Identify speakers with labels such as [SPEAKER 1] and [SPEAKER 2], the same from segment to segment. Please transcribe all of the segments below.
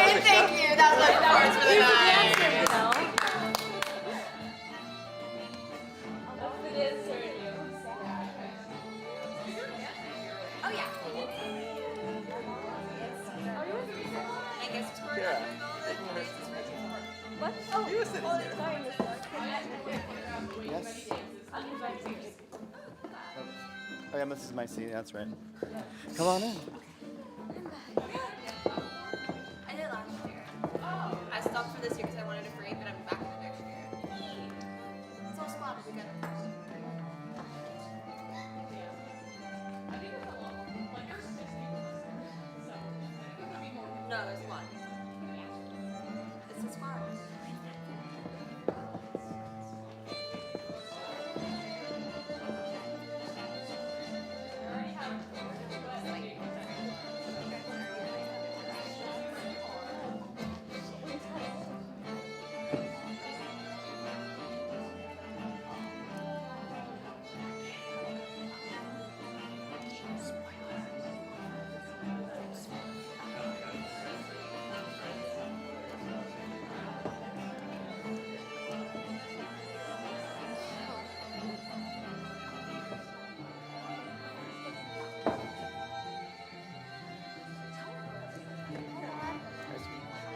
[SPEAKER 1] And thank you. That was like parts for the night. Oh yeah. I guess it's for
[SPEAKER 2] What? Oh, he was sitting there.
[SPEAKER 3] Yes. Oh yeah, this is my seat. That's right. Come on in.
[SPEAKER 1] I did last year. I stopped for this year because I wanted a break, but I'm back in the next year. It's all spotted again. No, there's one. It's a squad.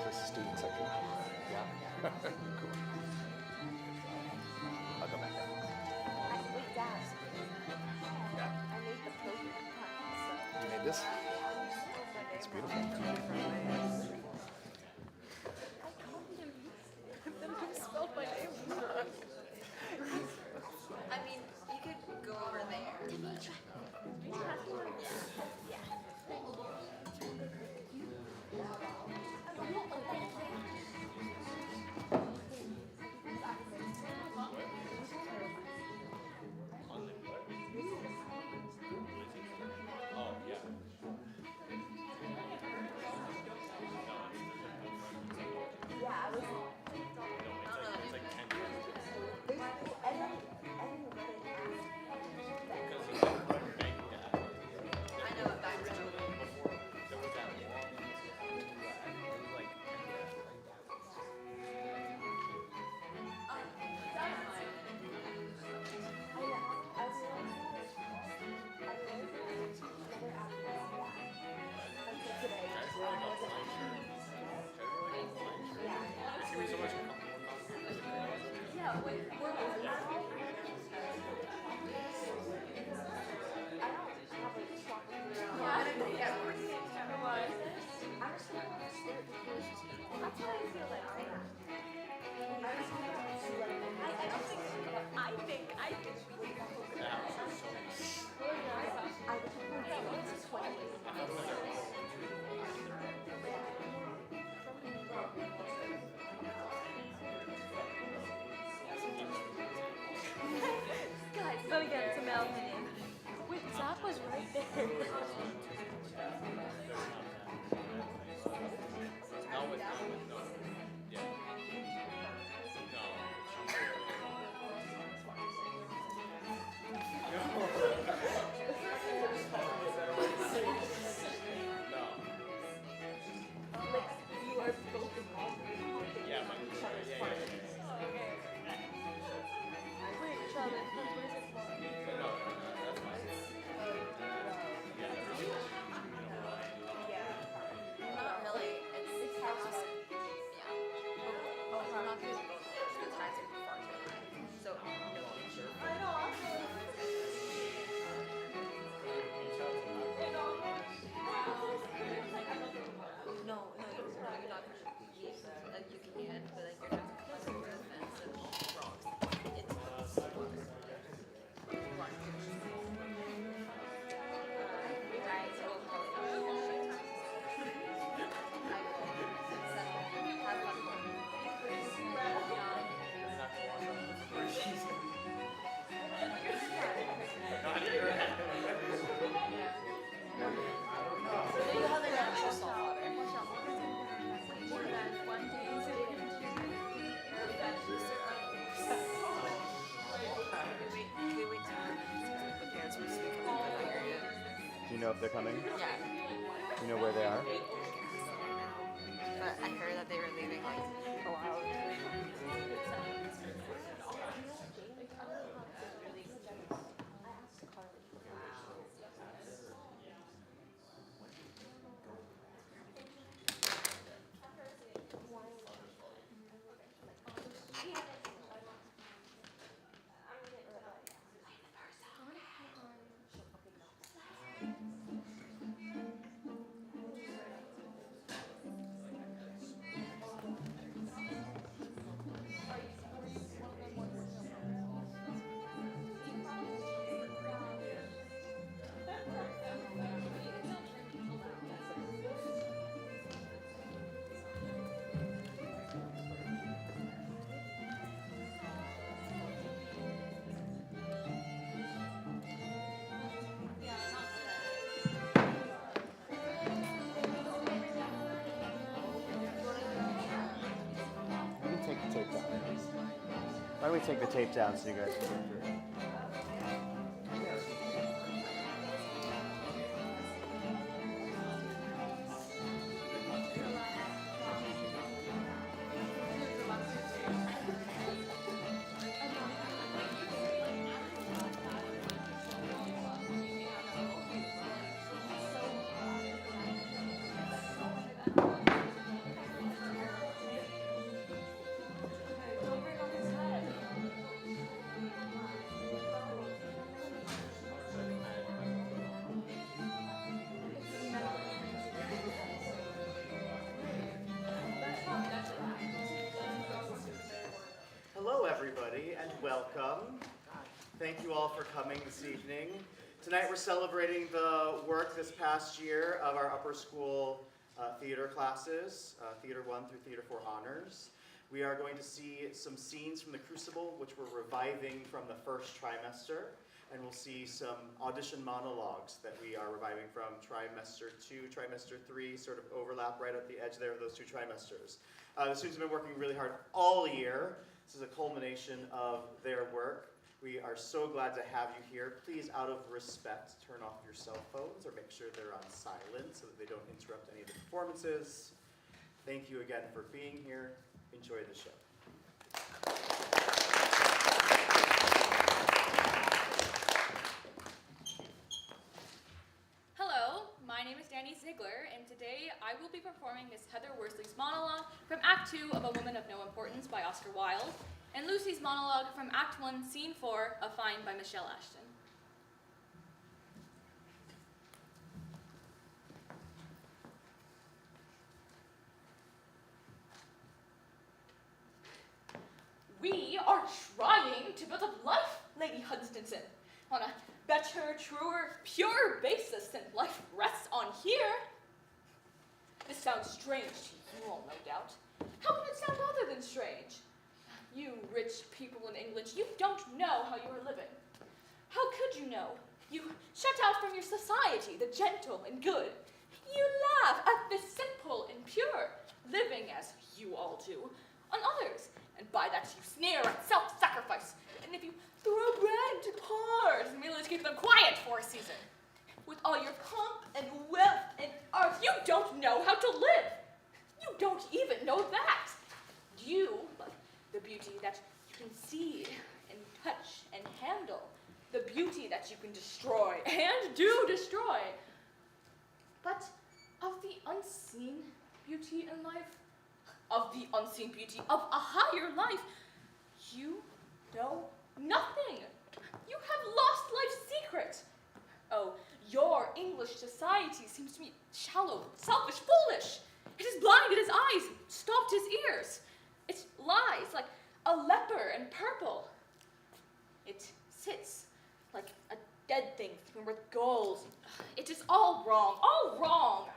[SPEAKER 3] This is student section. Yeah. Cool. I'll go back up. You made this? It's beautiful.
[SPEAKER 1] I mean, you could go over there.
[SPEAKER 2] know if they're coming?
[SPEAKER 1] Yeah.
[SPEAKER 2] Do you know where they are?
[SPEAKER 1] But I heard that they were leaving like a while ago.
[SPEAKER 2] We can take the tape down. Why don't we take the tape down so you guys can get through?
[SPEAKER 4] Hello, everybody, and welcome. Thank you all for coming this evening. Tonight we're celebrating the work this past year of our upper school theater classes, Theater 1 through Theater 4 honors. We are going to see some scenes from The Crucible, which we're reviving from the first trimester, and we'll see some audition monologues that we are reviving from trimester 2, trimester 3, sort of overlap right at the edge there of those two trimesters. The students have been working really hard all year. This is a culmination of their work. We are so glad to have you here. Please, out of respect, turn off your cell phones or make sure they're on silent so that they don't interrupt any of the performances. Thank you again for being here. Enjoy the show.
[SPEAKER 5] Hello, my name is Danny Ziegler, and today I will be performing Miss Heather Worsley's monologue from Act 2 of A Woman of No Importance by Oscar Wilde, and Lucy's monologue from Act 1, Scene 4 of Fine by Michelle Ashton. We are trying to build a life, Lady Hunstanton, on a better, truer, pure basis than life rests on here. This sounds strange to you all, no doubt. How can it sound other than strange? You rich people in England, you don't know how you are living. How could you know? You shut out from your society the gentle and good. You laugh at the simple and pure, living as you all do on others, and by that you sneer at self-sacrifice. And if you throw bread to pars merely to keep them quiet for a season, with all your pomp and wealth and art, you don't know how to live. You don't even know that. You, like the beauty that you can see and touch and handle, the beauty that you can destroy and do destroy. But of the unseen beauty in life, of the unseen beauty of a higher life, you know nothing. You have lost life's secret. Oh, your English society seems to me shallow, selfish, foolish. It has blinded his eyes, stopped his ears. It lies like a leper in purple. It sits like a dead thing with gold. It is all wrong, all wrong.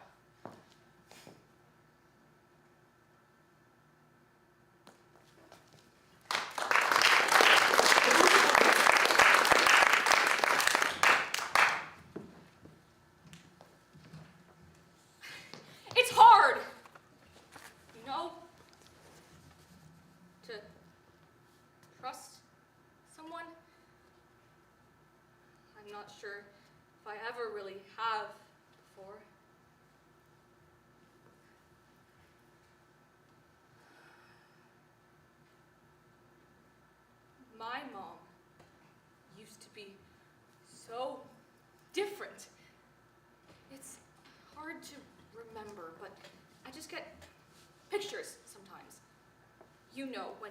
[SPEAKER 5] It's hard, you know, to trust someone. I'm not sure if I ever really have before. My mom used to be so different. It's hard to remember, but I just get pictures sometimes. You know, when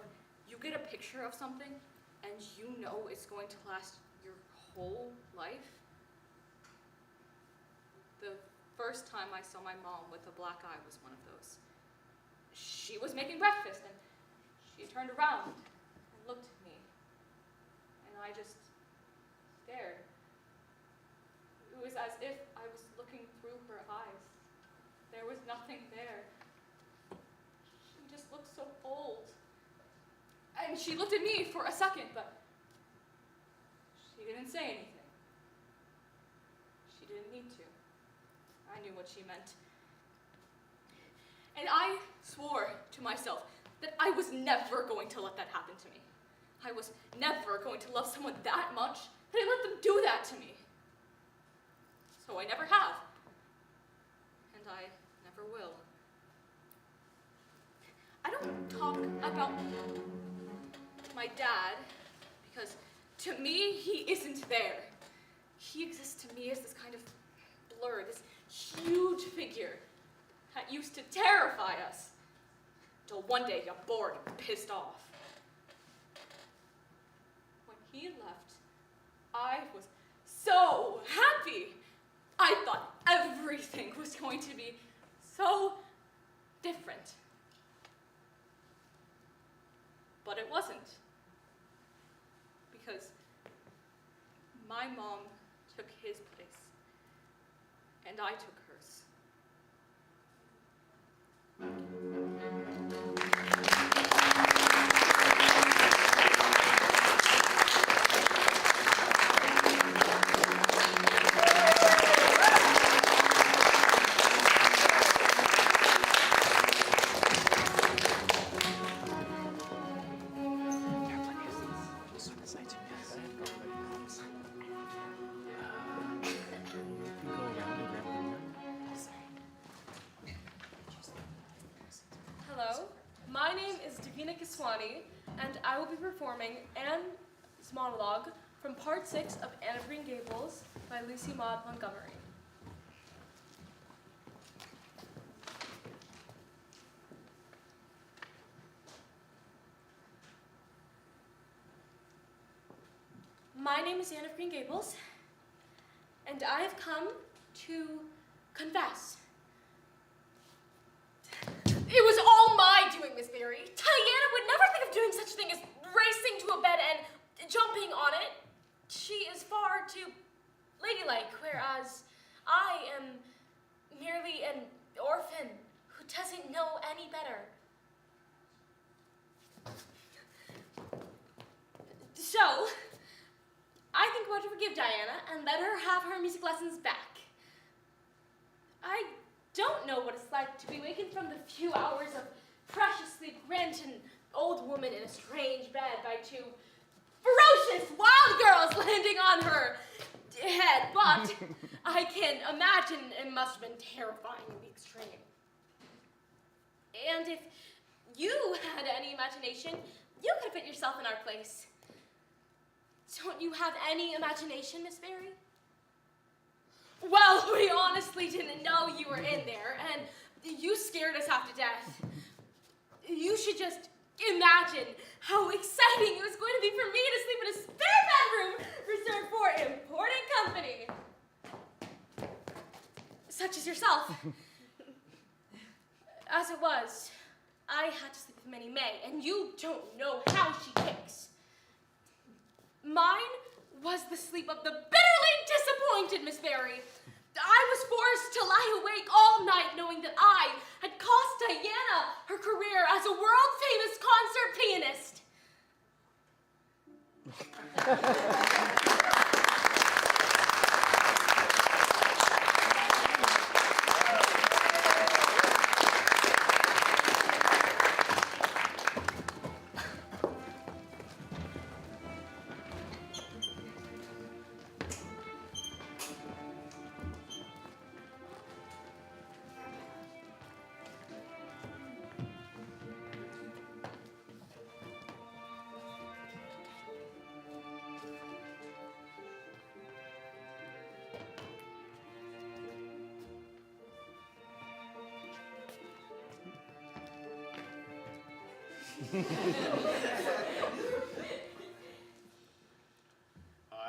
[SPEAKER 5] you get a picture of something and you know it's going to last your whole life. The first time I saw my mom with a black eye was one of those. She was making breakfast and she turned around and looked at me. And I just stared. It was as if I was looking through her eyes. There was nothing there. She just looked so old. And she looked at me for a second, but she didn't say anything. She didn't need to. I knew what she meant. And I swore to myself that I was never going to let that happen to me. I was never going to love someone that much that I let them do that to me. So I never have. And I never will. I don't talk about my dad because to me, he isn't there. He exists to me as this kind of blur, this huge figure that used to terrify us till one day got bored and pissed off. When he left, I was so happy. I thought everything was going to be so different. But it wasn't. Because my mom took his place, and I took hers.
[SPEAKER 6] Hello, my name is Davina Kiswani, and I will be performing Anne's monologue from Part 6 of Anne of Green Gables by Lucy Maud Montgomery. My name is Anne of Green Gables, and I have come to confess.
[SPEAKER 5] It was all my doing, Miss Berry. Diana would never think of doing such a thing as racing to a bed and jumping on it. She is far too ladylike, whereas I am merely an orphan who doesn't know any better. So, I think we're to forgive Diana and let her have her music lessons back. I don't know what it's like to be wakened from the few hours of precious sleep granted an old woman in a strange bed by two ferocious wild girls landing on her head, but I can imagine it must have been terrifying in the extreme. And if you had any imagination, you could put yourself in our place. Don't you have any imagination, Miss Berry? Well, we honestly didn't know you were in there, and you scared us half to death. You should just imagine how exciting it was going to be for me to sleep in a spare bedroom reserved for important company. Such as yourself. As it was, I had to sleep with Minnie May, and you don't know how she kicks. Mine was the sleep of the bitterly disappointed Miss Berry. I was forced to lie awake all night knowing that I had cost Diana her career as a world-famous concert pianist.
[SPEAKER 7] I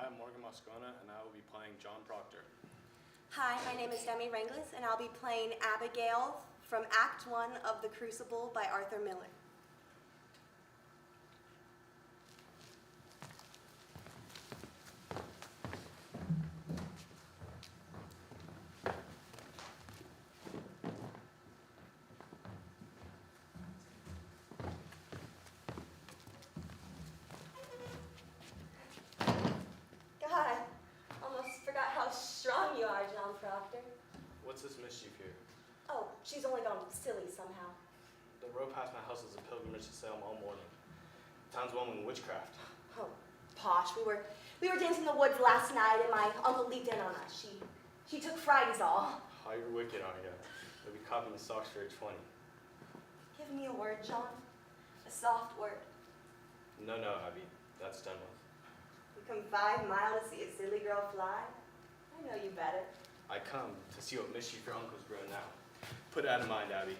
[SPEAKER 7] am Morgan Moscona, and I will be playing John Proctor.
[SPEAKER 8] Hi, my name is Demi Renglis, and I'll be playing Abigail from Act 1 of The Crucible by Arthur Miller. God, almost forgot how strong you are, John Proctor.
[SPEAKER 7] What's this mischief here?
[SPEAKER 8] Oh, she's only gone silly somehow.
[SPEAKER 7] The road past my house is a pilgrimage to Salem all morning. Town's woman witchcraft.
[SPEAKER 8] Oh, posh. We were dancing in the woods last night, and my uncle leaped in on us. She took Friday's all.
[SPEAKER 7] Oh, you're wicked, aren't you? You'll be copying the socks for age 20.
[SPEAKER 8] Give me a word, John. A soft word.
[SPEAKER 7] No, Abby. That's done with.
[SPEAKER 8] You come 5 miles to see a silly girl fly? I know you better.
[SPEAKER 7] I come to see what mischief your uncle's grown now. Put it out of mind, Abby.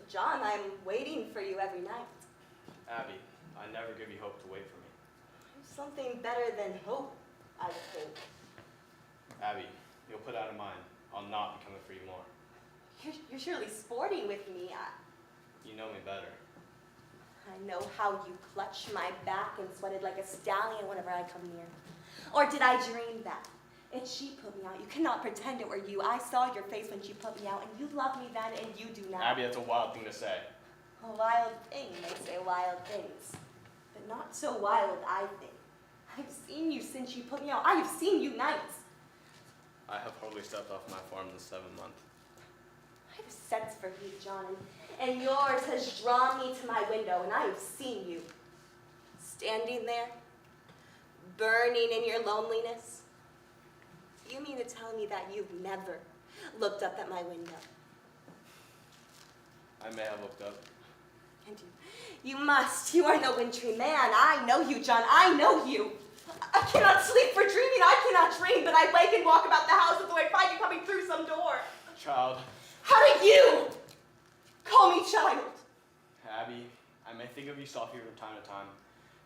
[SPEAKER 8] John, I'm waiting for you every night.
[SPEAKER 7] Abby, I never give you hope to wait for me.
[SPEAKER 8] Something better than hope, I think.
[SPEAKER 7] Abby, you'll put out of mind. I'll not be coming for you more.
[SPEAKER 8] You're surely sporting with me.
[SPEAKER 7] You know me better.
[SPEAKER 8] I know how you clutched my back and sweated like a stallion whenever I come near. Or did I dream that? It's she put me out. You cannot pretend it were you. I saw your face when she put me out, and you loved me then, and you do now.
[SPEAKER 7] Abby, that's a wild thing to say.
[SPEAKER 8] A wild thing, they say wild things. But not so wild, I think. I've seen you since you put me out. I have seen you nights.
[SPEAKER 7] I have hardly stepped off my farm this 7th month.
[SPEAKER 8] I have a sense for heat, John, and yours has drawn me to my window, and I have seen you. Standing there, burning in your loneliness. Do you mean to tell me that you've never looked up at my window?
[SPEAKER 7] I may have looked up.
[SPEAKER 8] And you must. You are no wintry man. I know you, John. I know you. I cannot sleep for dreaming. I cannot dream, but I wake and walk about the house with the way I find you coming through some door.
[SPEAKER 7] Child.
[SPEAKER 8] How do you call me child?
[SPEAKER 7] Abby, I may think of you softly from time to time,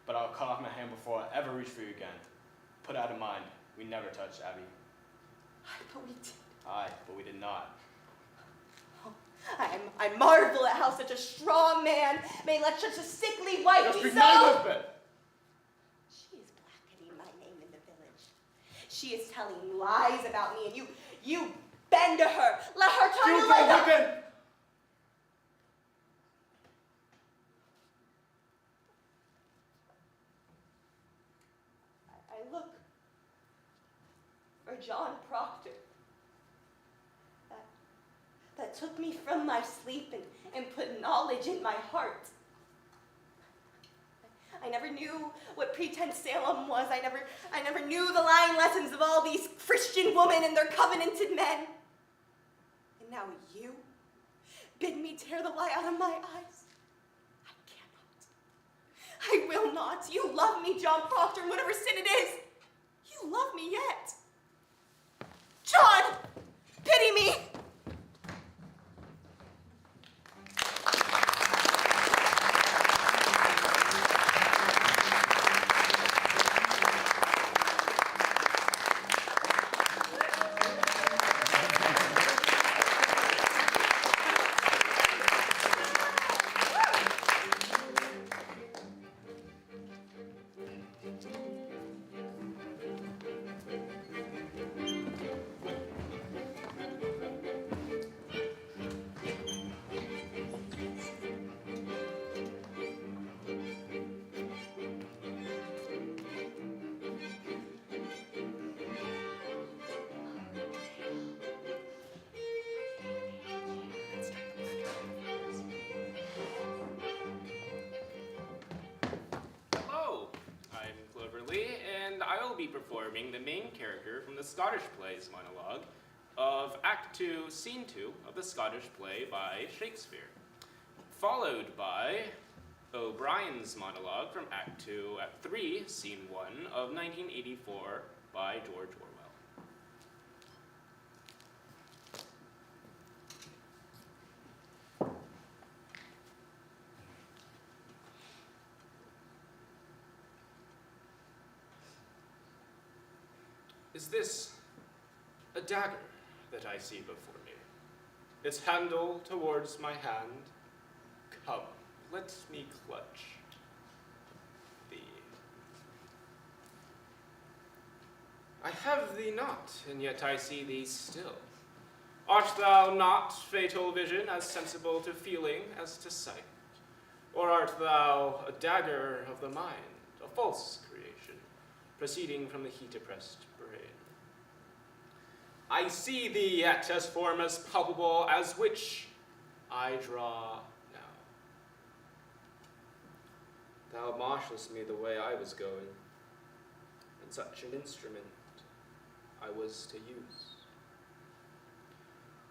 [SPEAKER 7] but I'll cut off my hand before I ever reach for you again. Put out of mind, we never touched, Abby.
[SPEAKER 8] But we did.
[SPEAKER 7] Aye, but we did not.
[SPEAKER 8] I marvel at how such a strong man may let such a sickly wife
[SPEAKER 7] Just
[SPEAKER 8] be
[SPEAKER 7] speak my
[SPEAKER 8] so.
[SPEAKER 7] Elizabeth!
[SPEAKER 8] She is blackening my name in the village. She is telling lies about me, and you bend to her. Let her tell you like a...
[SPEAKER 7] wicked!
[SPEAKER 8] I look for John Proctor. That took me from my sleep and put knowledge in my heart. I never knew what pretense Salem was. I never knew the lying lessons of all these Christian women and their covenanted men. And now you bid me tear the lie out of my eyes. I cannot. I will not. You love me, John Proctor, and whatever sin it is, you love me yet. John, pity me.
[SPEAKER 9] Performing the main character from the Scottish Plays monologue of Act 2, Scene 2 of the Scottish play by Shakespeare, followed by O'Brien's monologue from Act 2, Act 3, Scene 1 of 1984 by George Orwell. is this a dagger that I see before me? Its handle towards my hand. Come, let me clutch thee. I have thee not, and yet I see thee still. Art thou not, fatal vision, as sensible to feeling as to sight? Or art thou a dagger of the mind, a false creation, proceeding from the heat-oppressed brain? I see thee yet as form as palpable as which I draw now. Thou marshalest me the way I was going, and such an instrument I was to use.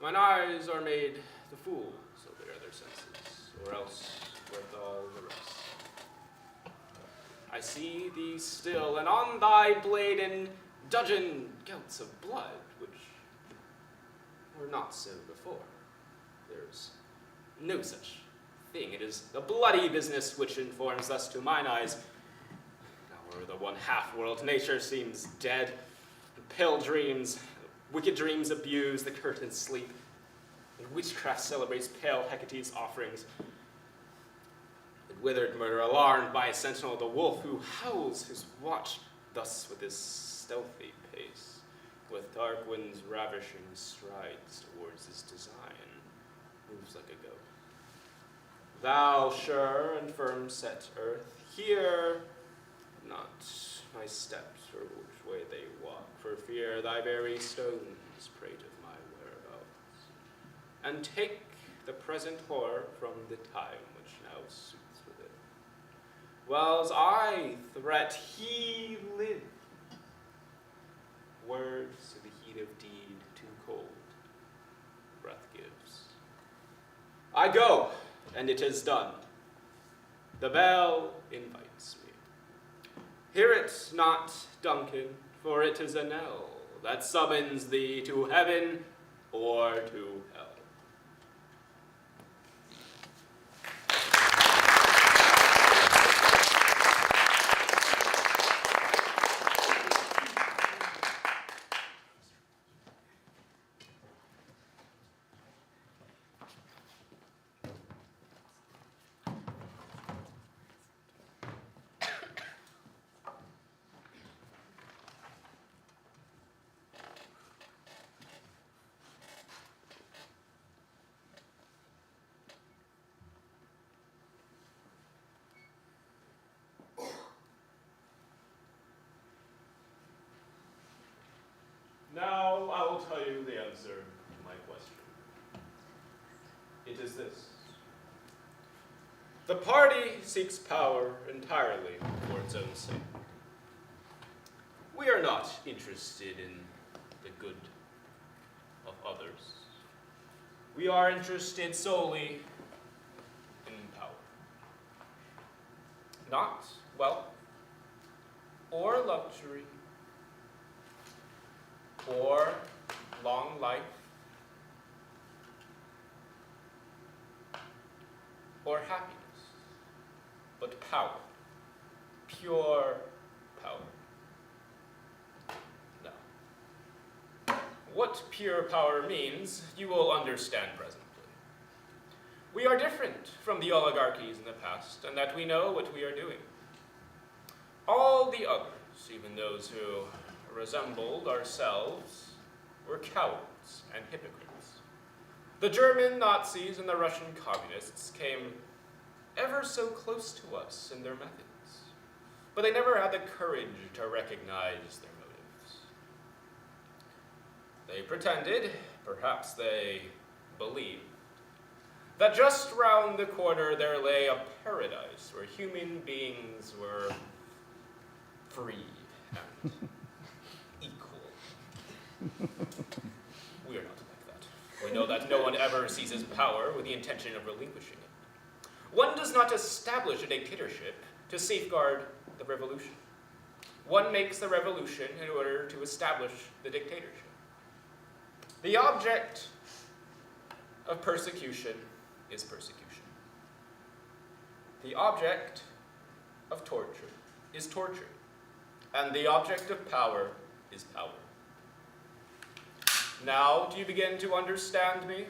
[SPEAKER 9] Mine eyes are made the fool, so their other senses, or else worth all the rest. I see thee still, and on thy blade in dudgeon gouts of blood, which were not so before. There's no such thing. It is the bloody business which informs thus to mine eyes. Now o'er the one half-world nature seems dead, and pale dreams, wicked dreams abuse, the curtains sleep, and witchcraft celebrates pale Hecate's offerings. And withered murder alarmed by a sentinel, the wolf who howls his watch, thus with his stealthy pace, with dark winds ravishing strides towards his design, moves like a goat. Thou sure and firm set earth, hear not my steps or which way they walk, for fear thy very stones prate of my whereabouts, and take the present horror from the time which now suits within. Whiles I threat he live, words to the heat of deed too cold, breath gives. I go, and it is done. The bell invites me. Hear it not, Duncan, for it is a knell that summons thee to heaven or to hell. Now I will tell you the answer to my question. It is this. The party seeks power entirely for its own sake. We are not interested in the good of others. We are interested solely in power. Not wealth or luxury or long life, or happiness, but power, pure power. Now, what pure power means, you will understand presently. We are different from the oligarchies in the past, and that we know what we are doing. All the others, even those who resembled ourselves, were cowards and hypocrites. The German Nazis and the Russian communists came ever so close to us in their methods, but they never had the courage to recognize their motives. They pretended, perhaps they believed, that just round the corner there lay a paradise where human beings were free and we are not like that. We know that no one ever seizes power with the intention of relinquishing it. One does not establish a dictatorship to safeguard the revolution. One makes the revolution in order to establish the dictatorship. The object of persecution is persecution. The object of torture is torture. And the object of power is power. Now, do you begin to understand me?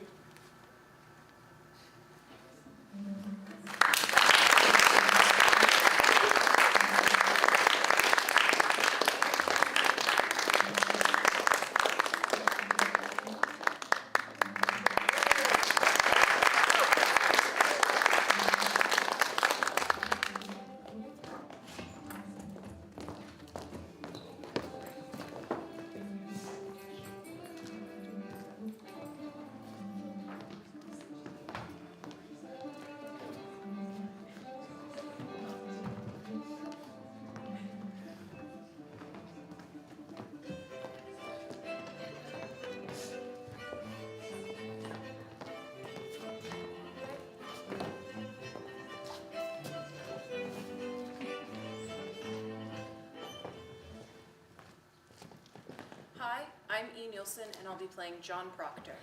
[SPEAKER 10] Hi, I'm E. Nielsen, and I'll be playing John Proctor.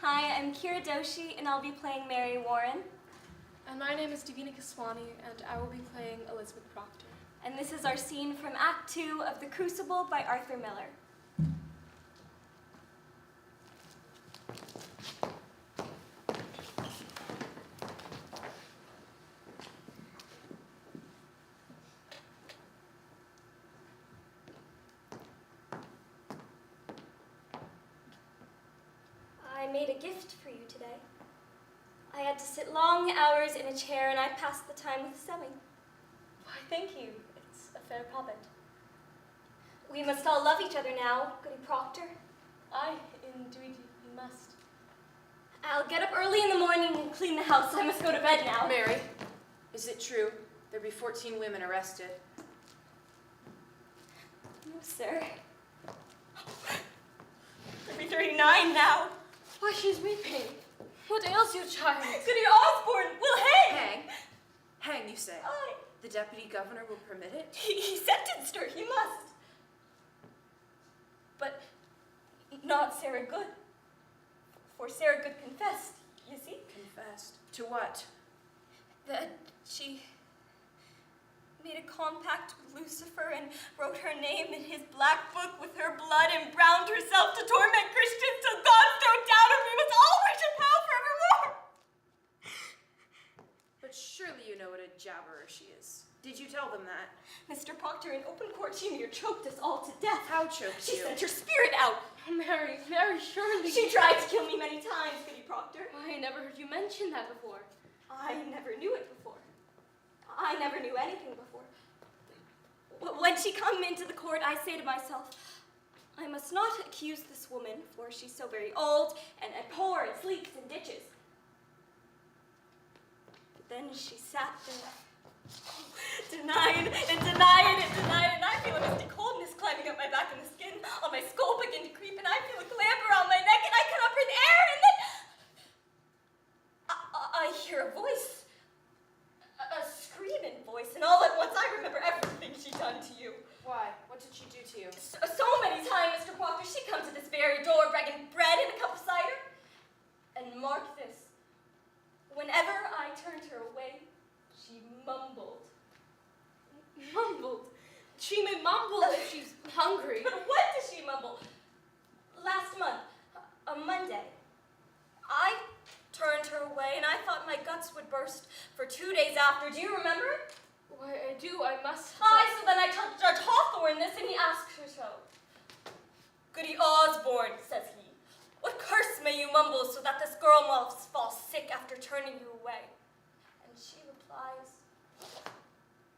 [SPEAKER 11] Hi, I'm Kira Doshi, and I'll be playing Mary Warren.
[SPEAKER 6] And my name is Davina Kiswani, and I will be playing Elizabeth Proctor.
[SPEAKER 11] And this is our scene from Act 2 of The Crucible by Arthur Miller. I made a gift for you today. I had to sit long hours in a chair, and I passed the time with sewing.
[SPEAKER 6] Why, thank you. It's a fair comment.
[SPEAKER 11] We must all love each other now, Goody Proctor.
[SPEAKER 6] Aye, indeed, you must.
[SPEAKER 11] I'll get up early in the morning and clean the house. I must go to bed now.
[SPEAKER 10] Mary, is it true there be 14 women arrested?
[SPEAKER 11] No, sir. There'll be 39 now.
[SPEAKER 6] Why, she's weeping. What ails you, child?
[SPEAKER 11] Goody Osborne will hang.
[SPEAKER 10] Hang? Hang, you say?
[SPEAKER 11] Aye.
[SPEAKER 10] The deputy governor will permit it?
[SPEAKER 11] He sentenced her. He must. But not Sarah Good. For Sarah Good confessed, you see?
[SPEAKER 10] Confessed. To what?
[SPEAKER 11] That she made a compact with Lucifer and wrote her name in his black book with her blood and bound herself to torment Christians till God stroked down and we must all worship hell forevermore.
[SPEAKER 10] But surely you know what a jabberer she is. Did you tell them that?
[SPEAKER 11] Mr. Proctor, in open court, she near choked us all to death.
[SPEAKER 10] How choked
[SPEAKER 11] She
[SPEAKER 10] you?
[SPEAKER 11] sent her spirit out.
[SPEAKER 6] Oh, Mary, surely.
[SPEAKER 11] She tried to kill me many times, Goody Proctor.
[SPEAKER 6] Why, I never heard you mention that before.
[SPEAKER 11] I never knew it before. I never knew anything before. When she come into the court, I say to myself, I must not accuse this woman, for she's so very old and poor and sleeps in ditches. But then she sat there, denied and denied and denied, and I feel a misty coldness climbing up my back and the skin on my skull begin to creep, and I feel a clamp around my neck, and I cannot breathe air, and then I hear a voice, a screaming voice, and all at once I remember everything she done to you.
[SPEAKER 10] Why? What did she do to you?
[SPEAKER 11] So many times, Mr. Proctor, she comes to this very door begging bread and a cup of cider. And mark this, whenever I turned her away, she mumbled. Mumbled.
[SPEAKER 6] She may mumble if she's hungry.
[SPEAKER 11] But what does she mumble? Last month, a Monday, I turned her away and I thought my guts would burst for 2 days after. Do you remember it?
[SPEAKER 6] Why, I do, I must.
[SPEAKER 11] Aye, so then I told Judge Hawthorne this and he asked her so. Goody Osborne, says he, what curse may you mumble so that this girl must fall sick after turning you away? And she replies,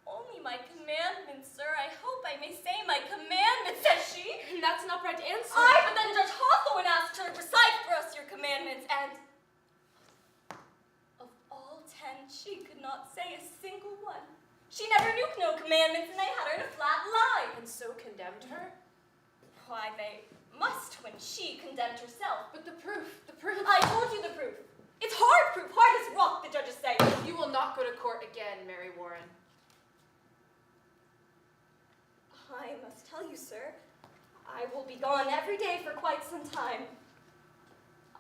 [SPEAKER 11] only my commandments, sir. I hope I may say my commandments, says she.
[SPEAKER 6] And that's an upright answer.
[SPEAKER 11] Aye, but then Judge Hawthorne asked her to recite for us your commandments, and of all 10, she could not say a single one. She never knew no commandments, and they had her in a flat lie.
[SPEAKER 10] And so condemned her?
[SPEAKER 11] Why, they must when she condemned herself.
[SPEAKER 6] But the proof.
[SPEAKER 11] I told you the proof. It's hard proof, hard as rock, the judges say.
[SPEAKER 10] You will not go to court again, Mary Warren.
[SPEAKER 11] I must tell you, sir, I will be gone every day for quite some time.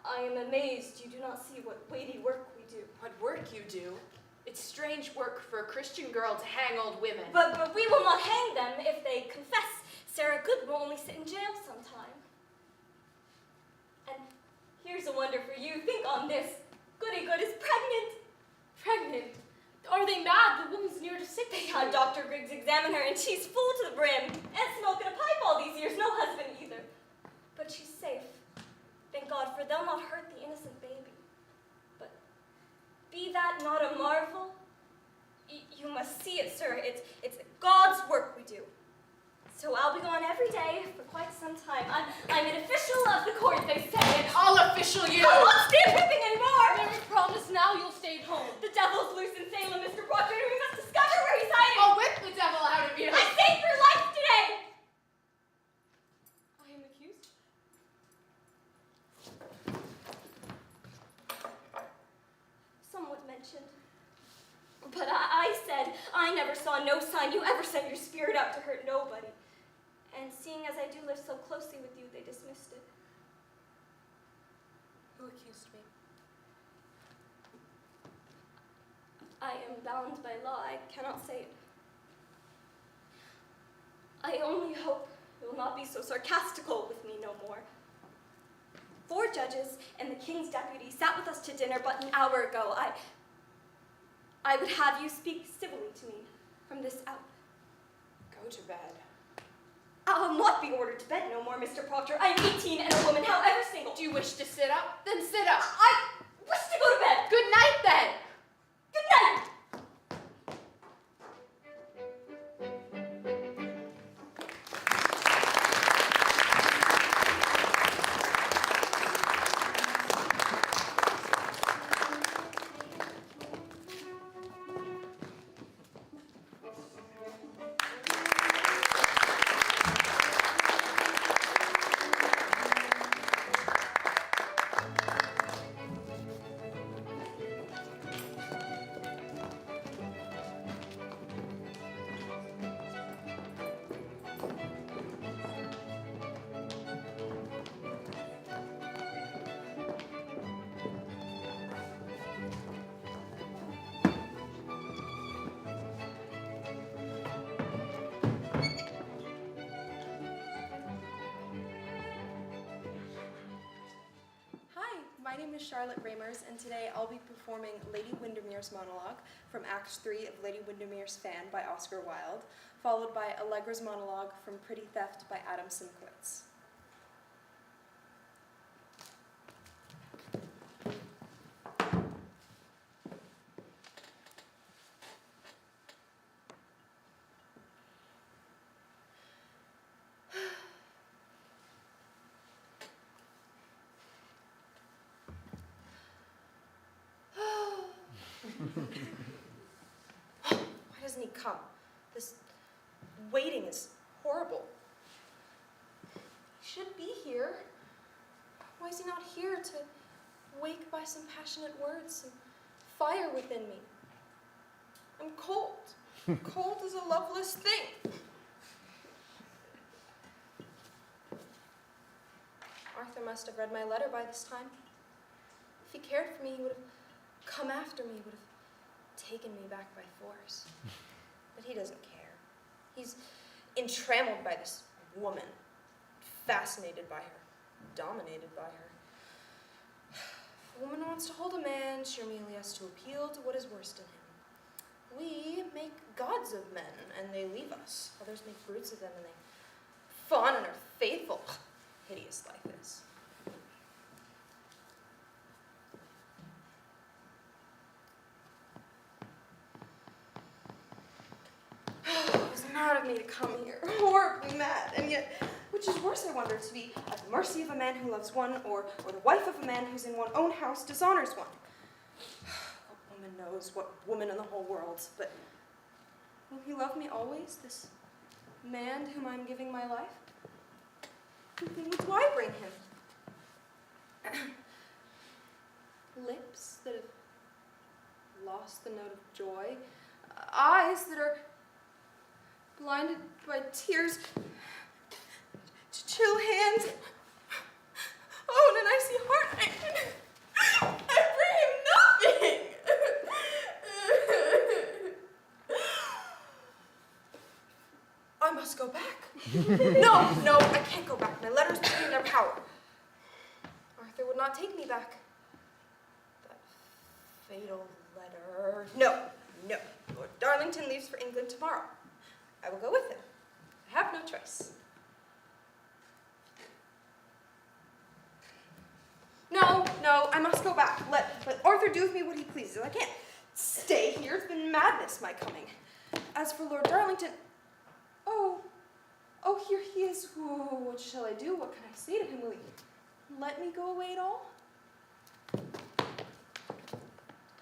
[SPEAKER 11] I am amazed you do not see what weighty work we do.
[SPEAKER 10] What work you do? It's strange work for a Christian girl to hang old women.
[SPEAKER 11] But we will not hang them if they confess. Sarah Good will only sit in jail sometime. you think on this? Goody Good is pregnant.
[SPEAKER 6] Pregnant? Are they mad? The woman's near to sick.
[SPEAKER 11] They had Dr. Griggs examine her, and she's full to the brim. And smoking a pipe all these years, no husband either. But she's safe. Thank God, for they'll not hurt the innocent baby. But be that not a marvel? You must see it, sir. It's God's work we do. So I'll be gone every day for quite some time. I'm an official of the court, they say. And
[SPEAKER 10] I'll official you.
[SPEAKER 11] I won't stand whipping anymore.
[SPEAKER 6] Never promise now you'll stay at home.
[SPEAKER 11] The devil's loose in Salem, Mr. Proctor, and we must discover where he's hiding.
[SPEAKER 10] I'll whip the devil out of you.
[SPEAKER 11] I saved your life today.
[SPEAKER 6] I am accused?
[SPEAKER 11] Somewhat mentioned. But I said I never saw no sign you ever sent your spirit out to hurt nobody. And seeing as I do live so closely with you, they dismissed it.
[SPEAKER 6] Who accused me?
[SPEAKER 11] I am bound by law. I cannot say it. I only hope you will not be so sarcastical with me no more. 4 judges and the king's deputy sat with us to dinner but an hour ago. I would have you speak civilly to me from this out.
[SPEAKER 10] Go to bed.
[SPEAKER 11] I'll not be ordered to bed no more, Mr. Proctor. I am 18 and a woman, however single.
[SPEAKER 10] Do you wish to sit up? Then sit up.
[SPEAKER 11] I wish to go to bed.
[SPEAKER 10] Good night, then.
[SPEAKER 11] Good night.
[SPEAKER 12] My name is Charlotte Ramers, and today I'll be performing Lady Windermere's monologue from Act 3 of Lady Windermere's Fan by Oscar Wilde, followed by Allegra's monologue from Pretty Theft by Adam Simkowitz. Why doesn't he come? This waiting is horrible. He should be here. Why is he not here to wake by some passionate words, some fire within me? I'm cold. Cold is a loveless thing. Arthur must have read my letter by this time. If he cared for me, he would have come after me, would have taken me back by force. But he doesn't care. He's entrammelled by this woman, fascinated by her, dominated by her. If a woman wants to hold a man, she merely has to appeal to what is worst in him. We make gods of men, and they leave us. Others make brutes of them, and they fawn and are faithful. Hideous life is. It was mad of me to come here, horribly mad, and yet, which is worse, I wonder, to be at the mercy of a man who loves one, or the wife of a man who's in one's own house dishonors one. What woman knows, what woman in the whole world, but will he love me always, this man to whom I'm giving my life? What do I bring him? Lips that have lost the note of joy, eyes that are blinded by tears, chill hands, oh, and an icy heart. I bring him nothing. I must go back. No, I can't go back. My letter's between their power. Arthur would not take me back. fatal letter. No, no. Lord Darlington leaves for England tomorrow. I will go with him. I have no choice. No, no, I must go back. Let Arthur do with me what he pleases. I can't stay here. It's been madness, my coming. As for Lord Darlington, oh, here he is. Ooh, what shall I do? What can I say to him? Will he let me go away at all?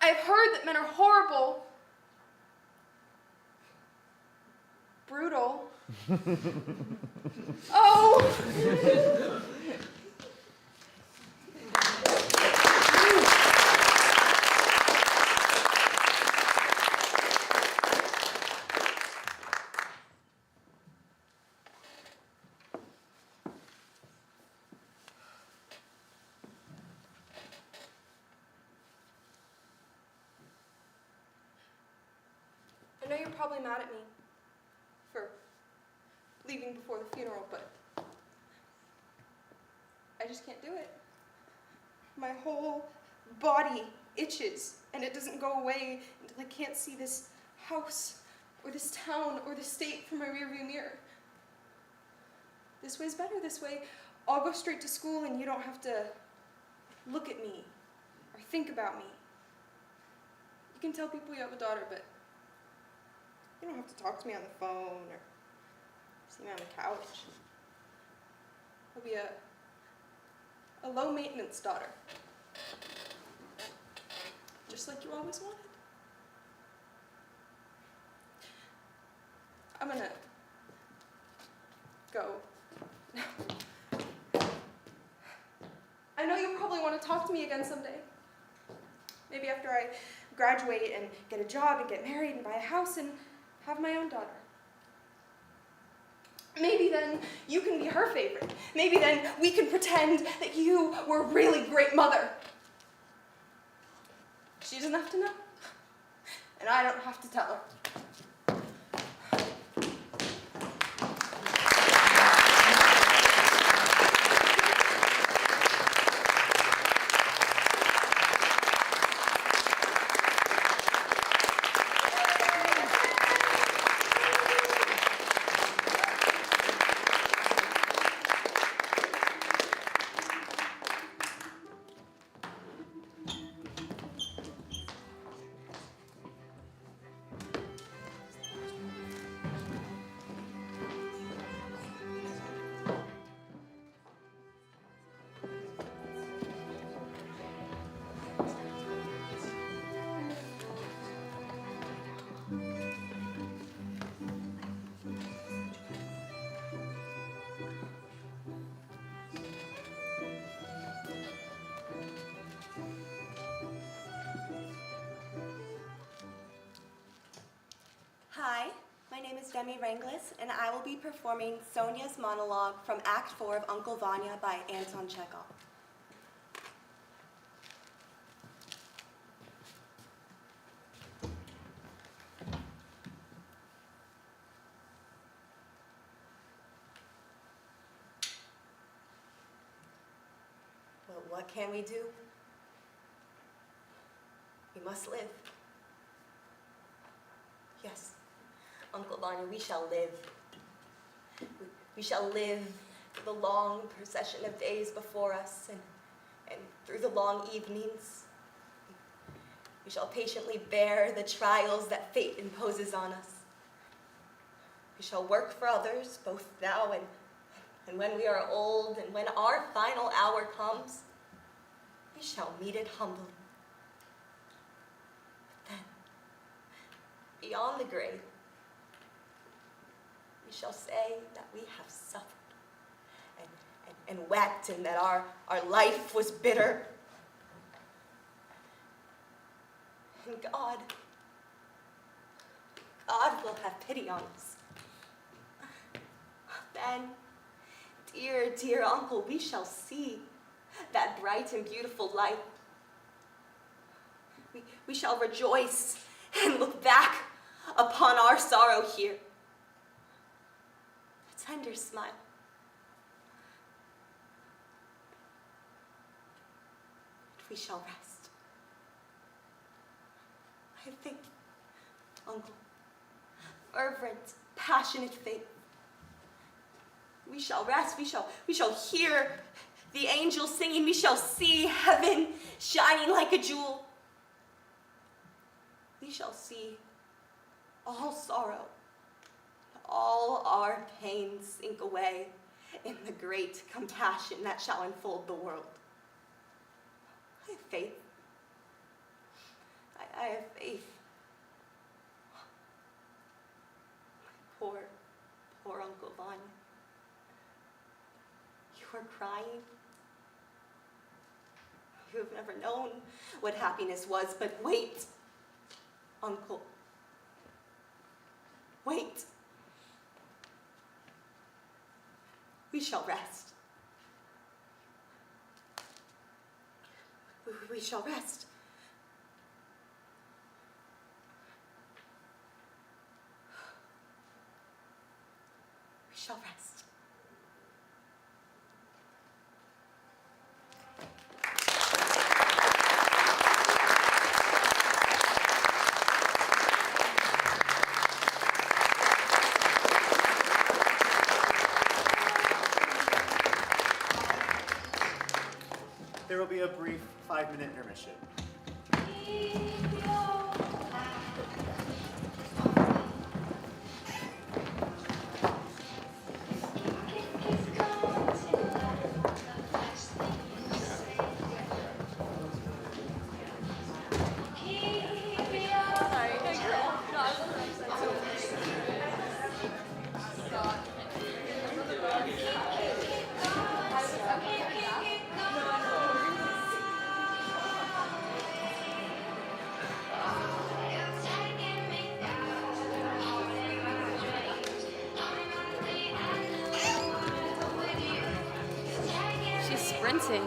[SPEAKER 12] I've heard that men are horrible, brutal. Oh! I know you're probably mad at me for leaving before the funeral, but I just can't do it. My whole body itches, and it doesn't go away until I can't see this house, or this town, or the state from my rearview mirror. This way's better. This way, I'll go straight to school, and you don't have to look at me or think about me. You can tell people you have a daughter, but you don't have to talk to me on the phone or see me on the couch. I'll be a low-maintenance daughter. Just like you always wanted. I'm gonna go. I know you'll probably want to talk to me again someday. Maybe after I graduate and get a job and get married and buy a house and have my own daughter. Maybe then you can be her favorite. Maybe then we can pretend that you were a really great mother. She doesn't have to know, and I don't have to tell her.
[SPEAKER 8] Hi, my name is Demi Ranglis, and I will be performing Sonia's monologue from Act 4 of Uncle Vanya by Anton Chekhov. Well, what can we do? We must live. Yes. Uncle Vanya, we shall live. We shall live through the long procession of days before us and through the long evenings. We shall patiently bear the trials that fate imposes on us. We shall work for others, both now and when we are old, and when our final hour comes, we shall meet it humbly. But then, beyond the grave, we shall say that we have suffered and wept, and that our life was bitter. And God will have pity on us. Then, dear, dear uncle, we shall see that bright and beautiful light. We shall rejoice and look back upon our sorrow here. A tender smile. And we shall rest. I have faith, Uncle. Fervent, passionate faith. We shall rest. We shall hear the angels singing. We shall see heaven shining like a jewel. We shall see all sorrow, all our pains sink away in the great compassion that shall enfold the world. I have faith. I have faith. My poor Uncle Vanya. You are crying. You have never known what happiness was, but wait, Uncle. Wait. We shall rest. We shall rest. We shall rest.
[SPEAKER 4] There will be a brief 5-minute intermission.
[SPEAKER 6] She's sprinting.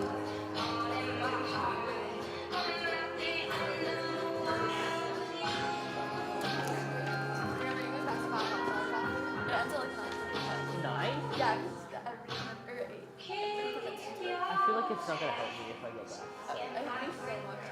[SPEAKER 2] I feel like it's not gonna help me if I go back. So.
[SPEAKER 6] I think so much.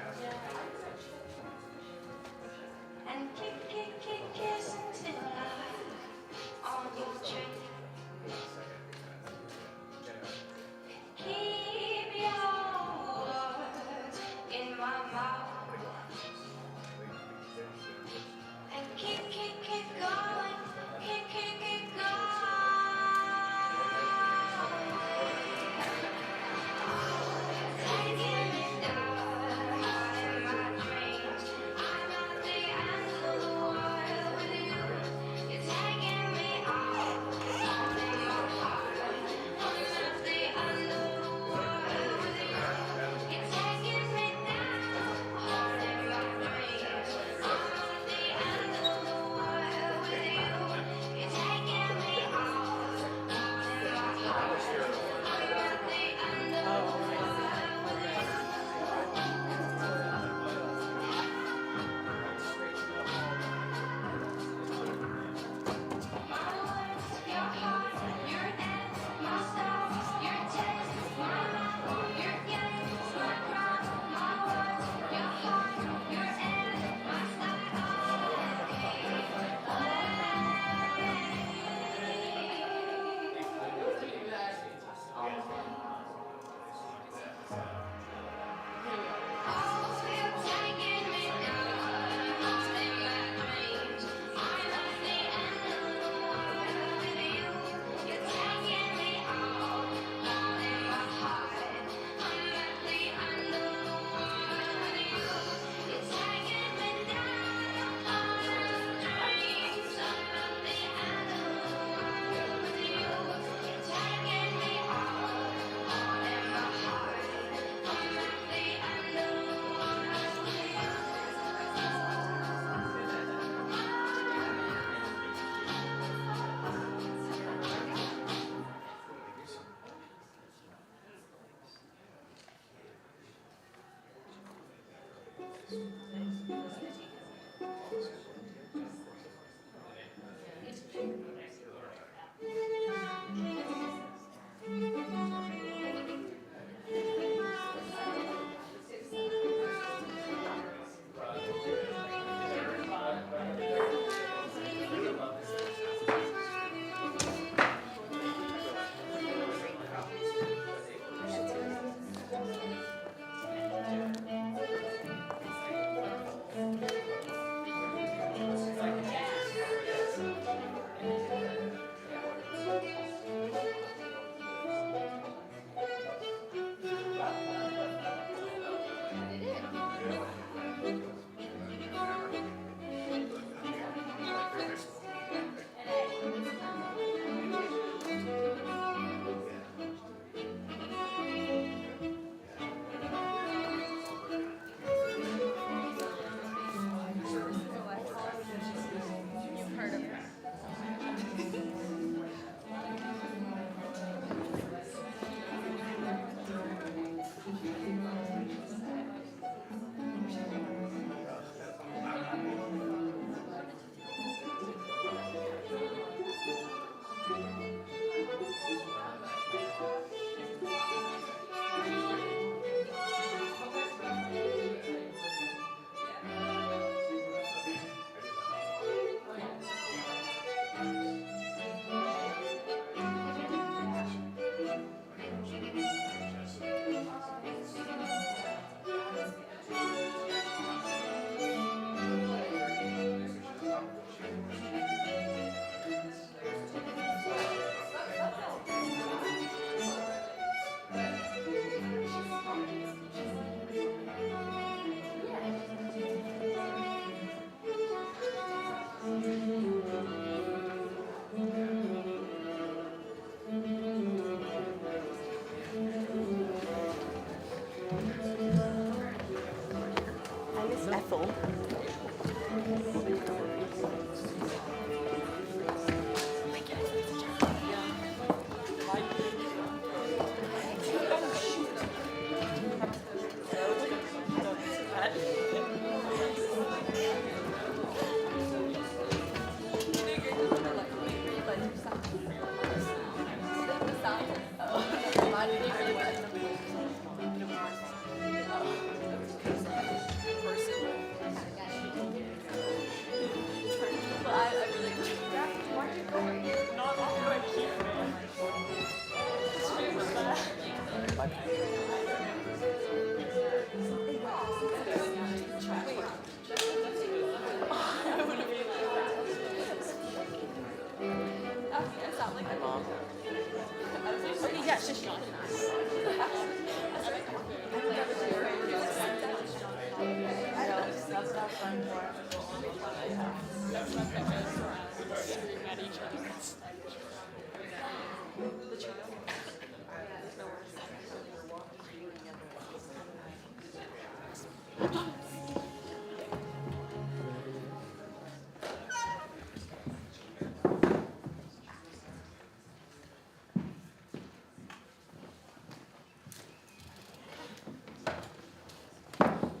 [SPEAKER 8] Hawthorne.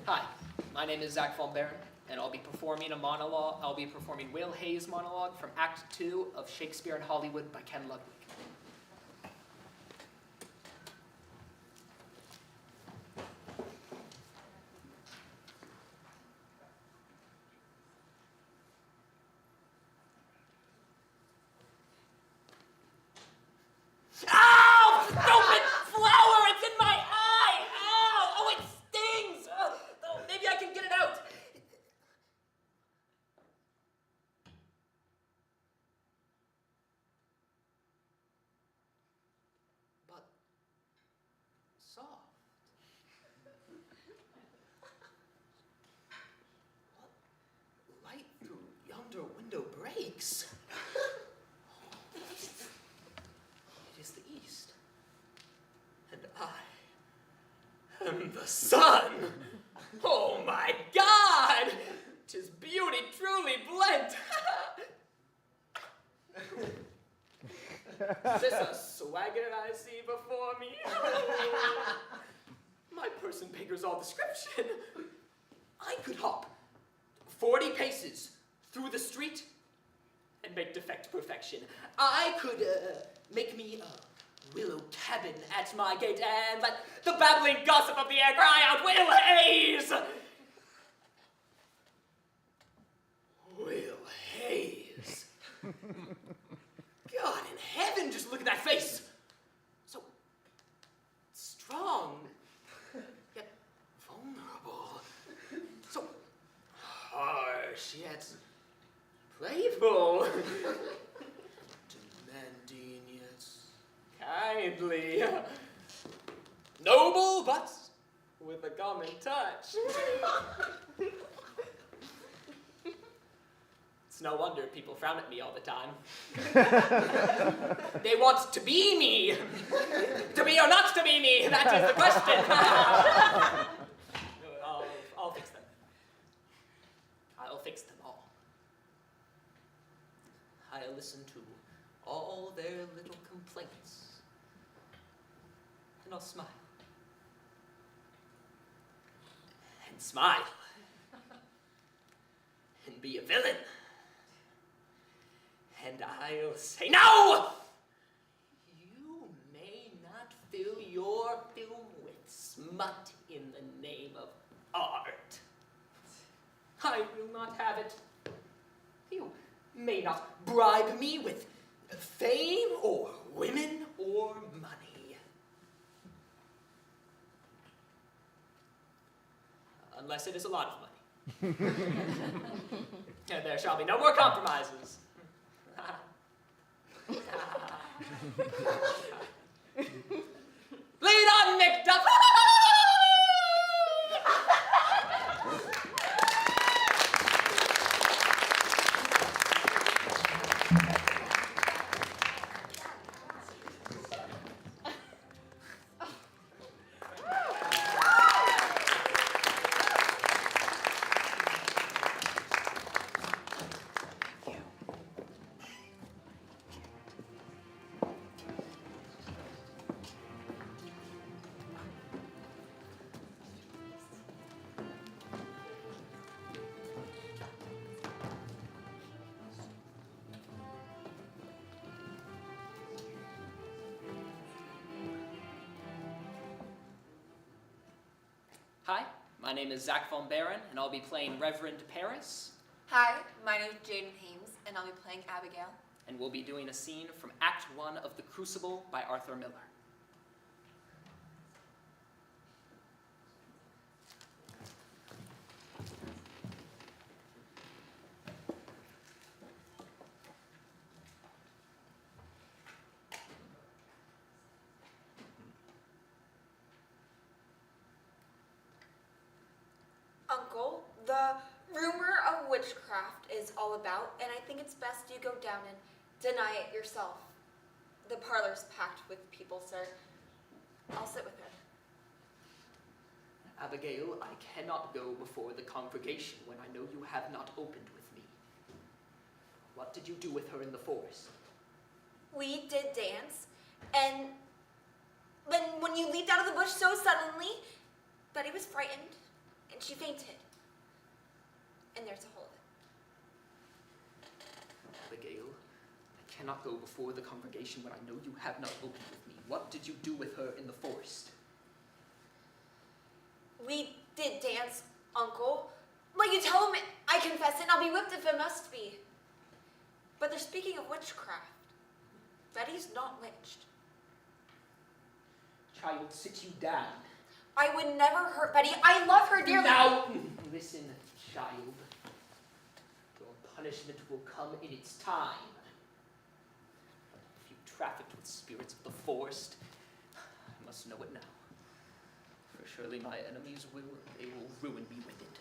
[SPEAKER 13] Hi, my name is Zach Von Baron, and I'll be performing a monologue. I'll be performing Will Hayes' monologue from Act 2 of Shakespeare in Hollywood by Ken Ludwig.
[SPEAKER 14] Ow! Stupid flower! It's in my eye! Ow! Oh, it stings! Oh, maybe I can get it out. But soft. What light through yonder window breaks? It is the east, and I am the sun. Oh my God! 'Tis beauty truly blent. Is this a swagger I see before me? My person beggars all description. I could hop 40 paces through the street and make defect perfection. I could make me a willow cabin at my gate and let the babbling gossip of the air cry out, Will Hayes! Will Hayes. God in heaven, just look at that face. So strong, yet vulnerable. So harsh, yet playful. Demanding, yet kindly. Noble, but with a common touch. It's no wonder people frown at me all the time. They want to be me. To be or not to be me, that is the question. I'll fix them. I'll fix them all. I'll listen to all their little complaints. And I'll smile. And smile. And be a villain. And I'll say, no! You may not fill your film with smut in the name of art. I will not have it. You may not bribe me with fame or women or money. Unless it is a lot of money. And there shall be no more compromises. Lead on, Macduff!
[SPEAKER 13] Hi, my name is Zach Von Baron, and I'll be playing Reverend Paris,
[SPEAKER 1] Hi, my name is Jaden Hames, and I'll be playing Abigail.
[SPEAKER 13] and we'll be doing a scene from Act 1 of The Crucible by Arthur Miller.
[SPEAKER 8] Uncle, the rumor of witchcraft is all about, and I think it's best you go down and deny it yourself. The parlor's packed with people, sir. I'll sit with her.
[SPEAKER 13] Abigail, I cannot go before the congregation when I know you have not opened with me. What did you do with her in the forest?
[SPEAKER 8] We did dance, and then when you leaped out of the bush so suddenly, Betty was frightened, and she fainted. And there's a hole in it.
[SPEAKER 13] Abigail, I cannot go before the congregation when I know you have not opened with me. What did you do with her in the forest?
[SPEAKER 8] We did dance, Uncle. Like you tell him, I confess it, and I'll be whipped if it must be. But they're speaking of witchcraft. Betty's not witched.
[SPEAKER 13] Child, sit you down.
[SPEAKER 8] I would never hurt Betty. I love her dearly.
[SPEAKER 13] Now, listen, child. Your punishment will come in its time. If you trafficked with spirits of the forest, I must know it now. For surely my enemies will ruin me with it.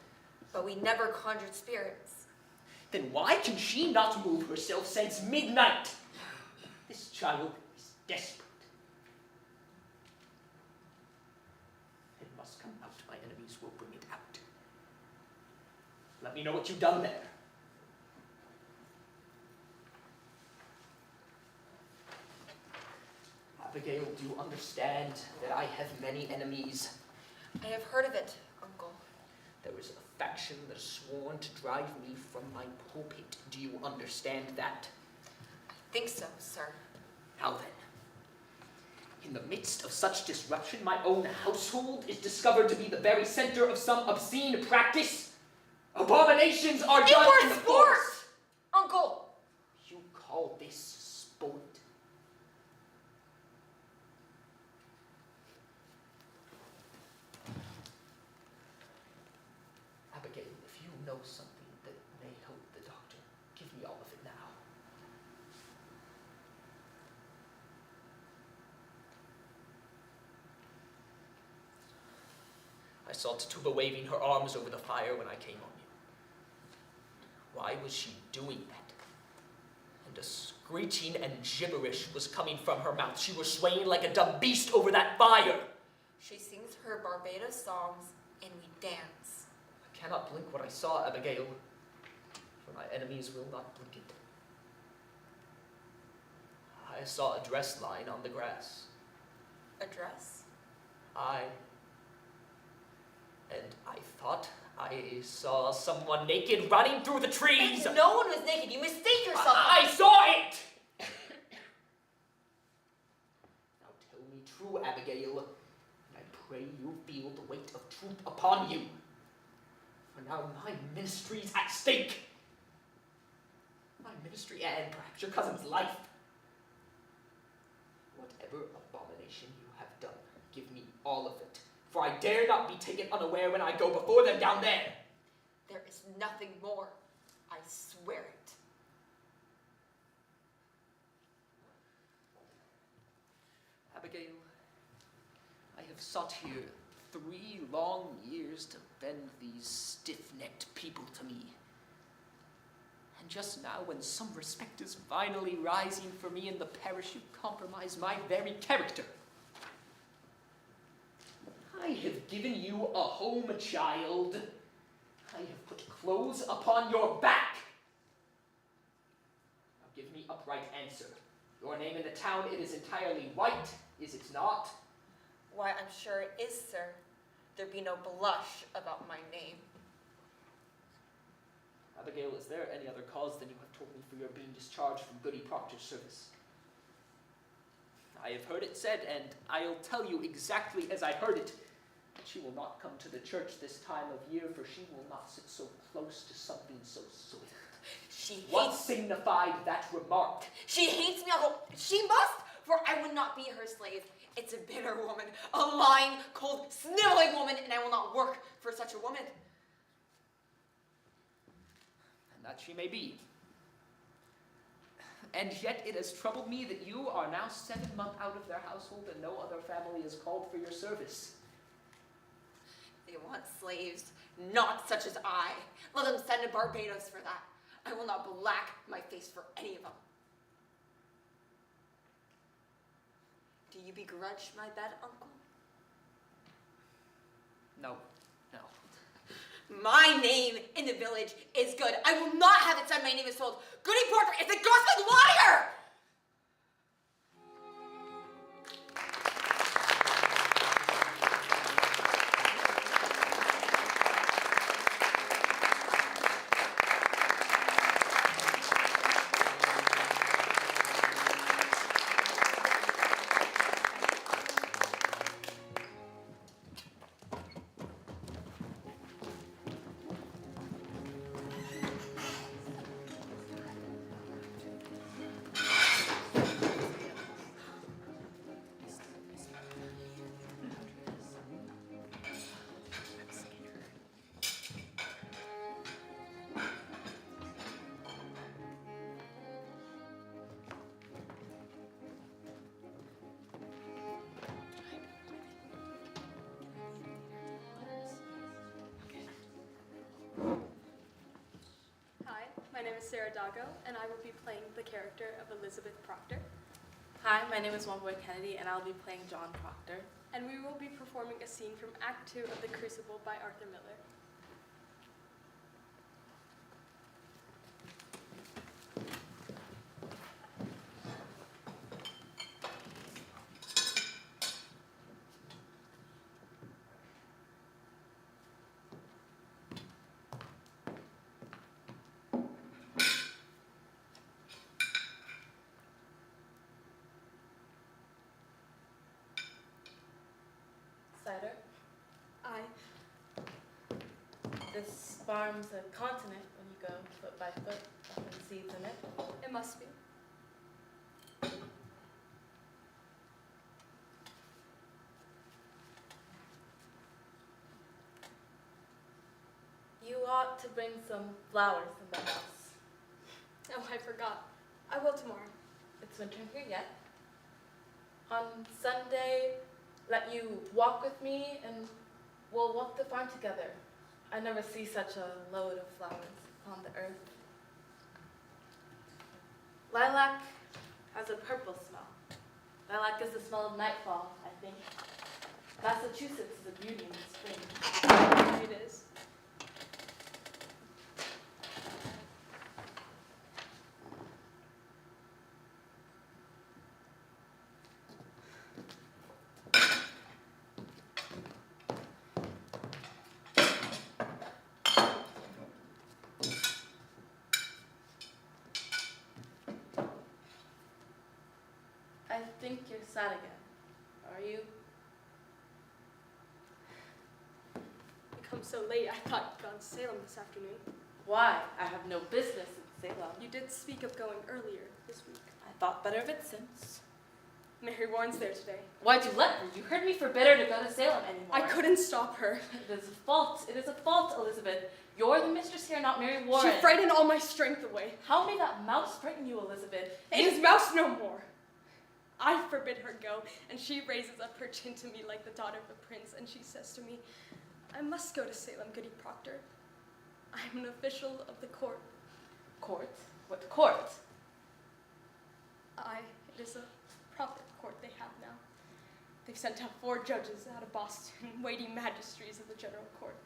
[SPEAKER 8] But we never conjured spirits.
[SPEAKER 13] Then why can she not move herself since midnight? This child is desperate. It must come out. My enemies will bring it out. Let me know what you've done there. Abigail, do you understand that I have many enemies?
[SPEAKER 8] I have heard of it, Uncle.
[SPEAKER 13] There is a faction that is sworn to drive me from my pulpit. Do you understand that?
[SPEAKER 8] I think so, sir.
[SPEAKER 13] How then? In the midst of such disruption, my own household is discovered to be the very center of some obscene practice. Abominations are done in the forest.
[SPEAKER 8] Uncle!
[SPEAKER 13] You call this sport? Abigail, if you know something that may help the doctor, give me all of it now. I saw Tituba waving her arms over the fire when I came on you. Why was she doing that? And a screeching and gibberish was coming from her mouth. She was swaying like a dumb beast over that fire.
[SPEAKER 8] She sings her Barbados songs, and we dance.
[SPEAKER 13] I cannot blink what I saw, Abigail, for my enemies will not blink it. I saw a dress lying on the grass.
[SPEAKER 8] A dress?
[SPEAKER 13] And I thought I saw someone naked running through the trees.
[SPEAKER 8] And no one was naked. You mistake yourself.
[SPEAKER 13] I saw it! Now tell me true, Abigail, and I pray you feel the weight of truth upon you. For now my ministry's at stake. My ministry and perhaps your cousin's life. Whatever abomination you have done, give me all of it. For I dare not be taken unaware when I go before them down there.
[SPEAKER 8] There is nothing more. I swear it.
[SPEAKER 13] Abigail, I have sought here 3 long years to bend these stiff-necked people to me. And just now, when some respect is finally rising for me in the parish, you compromise my very character. I have given you a home, child. I have put clothes upon your back. Now give me upright answer. Your name in the town, it is entirely white, is it not?
[SPEAKER 8] Why, I'm sure it is, sir. There be no blush about my name.
[SPEAKER 13] Abigail, is there any other cause than you have told me for your being discharged from Goody Proctor's service? I have heard it said, and I'll tell you exactly as I heard it. She will not come to the church this time of year, for she will not sit so close to something so sweet.
[SPEAKER 8] She
[SPEAKER 13] What
[SPEAKER 8] hates
[SPEAKER 13] signified that remark?
[SPEAKER 8] She hates me, although she must, for I would not be her slave. It's a bitter woman, a lying, cold, sniveling woman, and I will not work for such a woman.
[SPEAKER 13] And that she may be. And yet it has troubled me that you are now 7 months out of their household and no other family is called for your service.
[SPEAKER 8] They want slaves, not such as I. Let them send to Barbados for that. I will not black my face for any of them. Do you begrudge my bet, Uncle?
[SPEAKER 13] No, no.
[SPEAKER 8] My name in the village is good. I will not have it said my name is sold. Goody Porter is a gospel liar!
[SPEAKER 6] My name is Sarah Dago, and I will be playing the character of Elizabeth Proctor.
[SPEAKER 15] Hi, my name is One Boy Kennedy, and I'll be playing John Proctor.
[SPEAKER 6] And we will be performing a scene from Act 2 of The Crucible by Arthur Miller.
[SPEAKER 15] Cider.
[SPEAKER 6] Aye.
[SPEAKER 15] This farm's a continent when you go foot by foot, nothing seeds in it.
[SPEAKER 6] It must be.
[SPEAKER 15] You ought to bring some flowers in the house.
[SPEAKER 6] Oh, I forgot. I will tomorrow.
[SPEAKER 15] It's winter here yet. On Sunday, let you walk with me and we'll walk the farm together. I never see such a load of flowers upon the earth. Lilac has a purple smell. Lilac is the smell of nightfall, I think. Massachusetts is a beauty in the spring.
[SPEAKER 6] It is.
[SPEAKER 15] I think you're sad again. Are you?
[SPEAKER 6] You come so late, I thought you'd gone to Salem this afternoon.
[SPEAKER 15] Why? I have no business in Salem.
[SPEAKER 6] You did speak of going earlier this week.
[SPEAKER 15] I thought better of it since.
[SPEAKER 6] Mary Warren's there today.
[SPEAKER 15] Why'd you let her? You heard me forbid her to go to Salem anymore.
[SPEAKER 6] I couldn't stop her.
[SPEAKER 15] It is a fault. It is a fault, Elizabeth. You're the mistress here, not Mary Warren.
[SPEAKER 6] She frightened all my strength away.
[SPEAKER 15] How may that mouse frighten you, Elizabeth?
[SPEAKER 6] It is mouse no more. I forbid her go, and she raises up her chin to me like the daughter of a prince, and she says to me, I must go to Salem, Goody Proctor. I am an official of the court.
[SPEAKER 15] Court? What court?
[SPEAKER 6] It is a proper court they have now. They've sent out 4 judges out of Boston, weighty magistrates of the general court.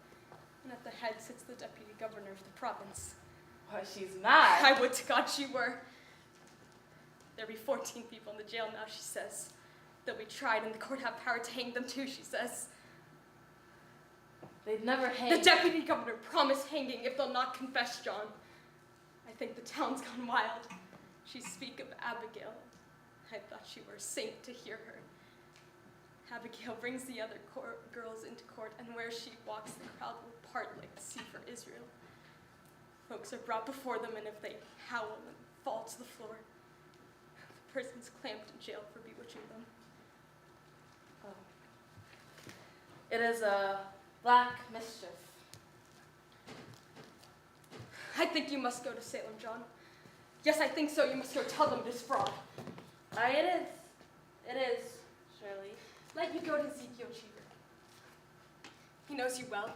[SPEAKER 6] And at the head sits the deputy governor of the province.
[SPEAKER 15] Why, she's mad.
[SPEAKER 6] I would to God she were. There be 14 people in the jail now, she says. They'll be tried, and the court have power to hang them too, she says.
[SPEAKER 15] They'd never hang.
[SPEAKER 6] The deputy governor promised hanging if they'll not confess John. I think the town's gone wild. She speak of Abigail. I thought she were a saint to hear her. Abigail brings the other girls into court, and where she walks, the crowd will part like the sea for Israel. Folks are brought before them, and if they howl and fall to the floor, the person's clamped in jail for bewitching them.
[SPEAKER 15] It is a black mischief.
[SPEAKER 6] I think you must go to Salem, John. Yes, I think so. You must go tell them it is fraud.
[SPEAKER 15] It is, Shirley.
[SPEAKER 6] Let you go to Ezekiel Cheever. He knows you well.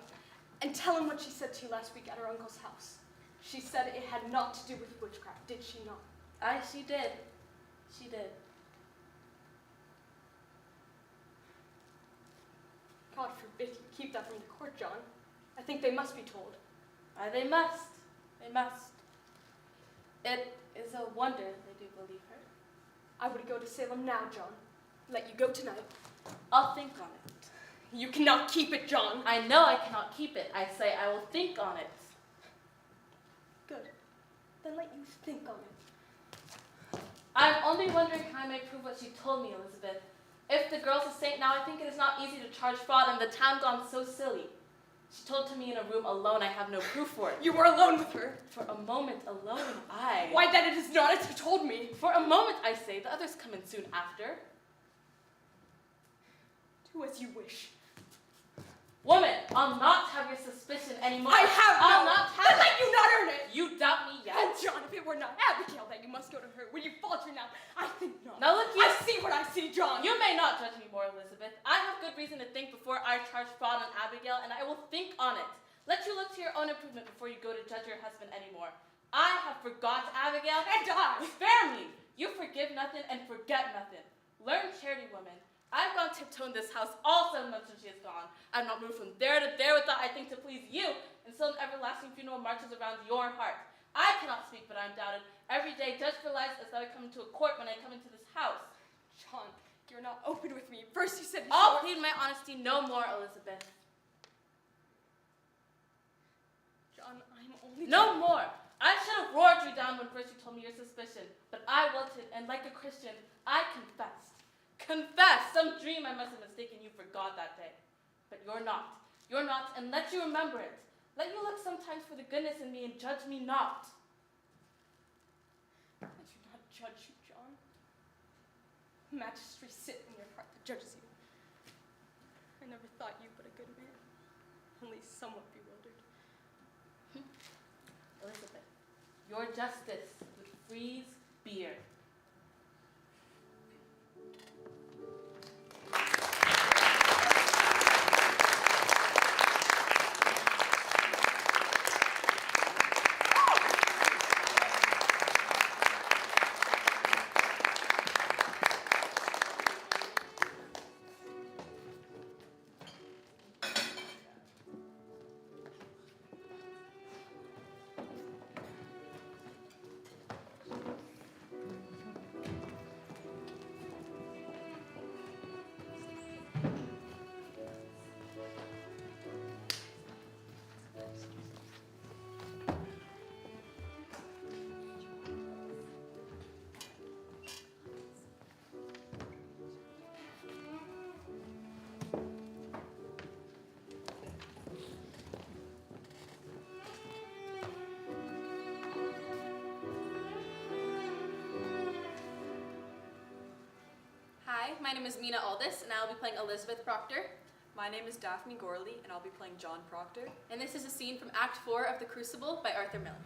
[SPEAKER 6] And tell him what she said to you last week at her uncle's house. She said it had naught to do with witchcraft, did she not?
[SPEAKER 15] She did. She did.
[SPEAKER 6] God forbid you keep that from the court, John. I think they must be told.
[SPEAKER 15] They must. They must. It is a wonder they do believe her.
[SPEAKER 6] I would go to Salem now, John. Let you go tonight.
[SPEAKER 15] I'll think on it.
[SPEAKER 6] You cannot keep it, John.
[SPEAKER 15] I know I cannot keep it. I say I will think on it.
[SPEAKER 6] Good. Then let you think on it.
[SPEAKER 15] I'm only wondering how I may prove what she told me, Elizabeth. If the girl's a saint now, I think it is not easy to charge fraud, and the town gone so silly. She told to me in a room alone. I have no proof for it.
[SPEAKER 6] You were alone with her.
[SPEAKER 15] For a moment alone,
[SPEAKER 6] Why, then it is not as you told me.
[SPEAKER 15] For a moment, I say. The others come in soon after.
[SPEAKER 6] Do as you wish.
[SPEAKER 15] Woman, I'll not have your suspicion anymore.
[SPEAKER 6] I'll
[SPEAKER 15] not have
[SPEAKER 6] it. Let you not earn it.
[SPEAKER 15] You doubt me yet.
[SPEAKER 6] And John, if it were not Abigail that you must go to her, will you falter now? I think not.
[SPEAKER 15] Now look,
[SPEAKER 6] I see what I see, John.
[SPEAKER 15] You may not judge me more, Elizabeth. I have good reason to think before I charge fraud on Abigail, and I will think on it. Let you look to your own improvement before you go to judge your husband anymore. I have forgot Abigail.
[SPEAKER 6] And I.
[SPEAKER 15] Spare me. You forgive nothing and forget nothing. Learn charity, woman. I've gone tiptoe in this house all 7 months since she is gone. I've not moved from there to there without, I think, to please you, and still an everlasting funeral marches around your heart. I cannot speak, but I'm doubted. Every day, judge for lives as though I come into a court when I come into this house.
[SPEAKER 6] John, you're not open with me. First you said
[SPEAKER 15] I'll plead my honesty no more, Elizabeth.
[SPEAKER 6] John, I'm only...
[SPEAKER 15] No more. I should have roared you down when first you told me your suspicion, but I wilted, and like a Christian, I confessed. Confess! Some dream I must have mistaken you for God that day. But you're not. You're not, and let you remember it. Let you look sometimes for the goodness in me and judge me not.
[SPEAKER 6] I do not judge you, John. Magistrates sit in your heart that judges you. I never thought you but a good man, only somewhat bewildered.
[SPEAKER 15] Elizabeth, your justice would freeze beer.
[SPEAKER 1] Hi, my name is Mina Aldis, and I'll be playing Elizabeth Proctor.
[SPEAKER 16] My name is Daphne Gorley, and I'll be playing John Proctor.
[SPEAKER 1] And this is a scene from Act 4 of The Crucible by Arthur Miller.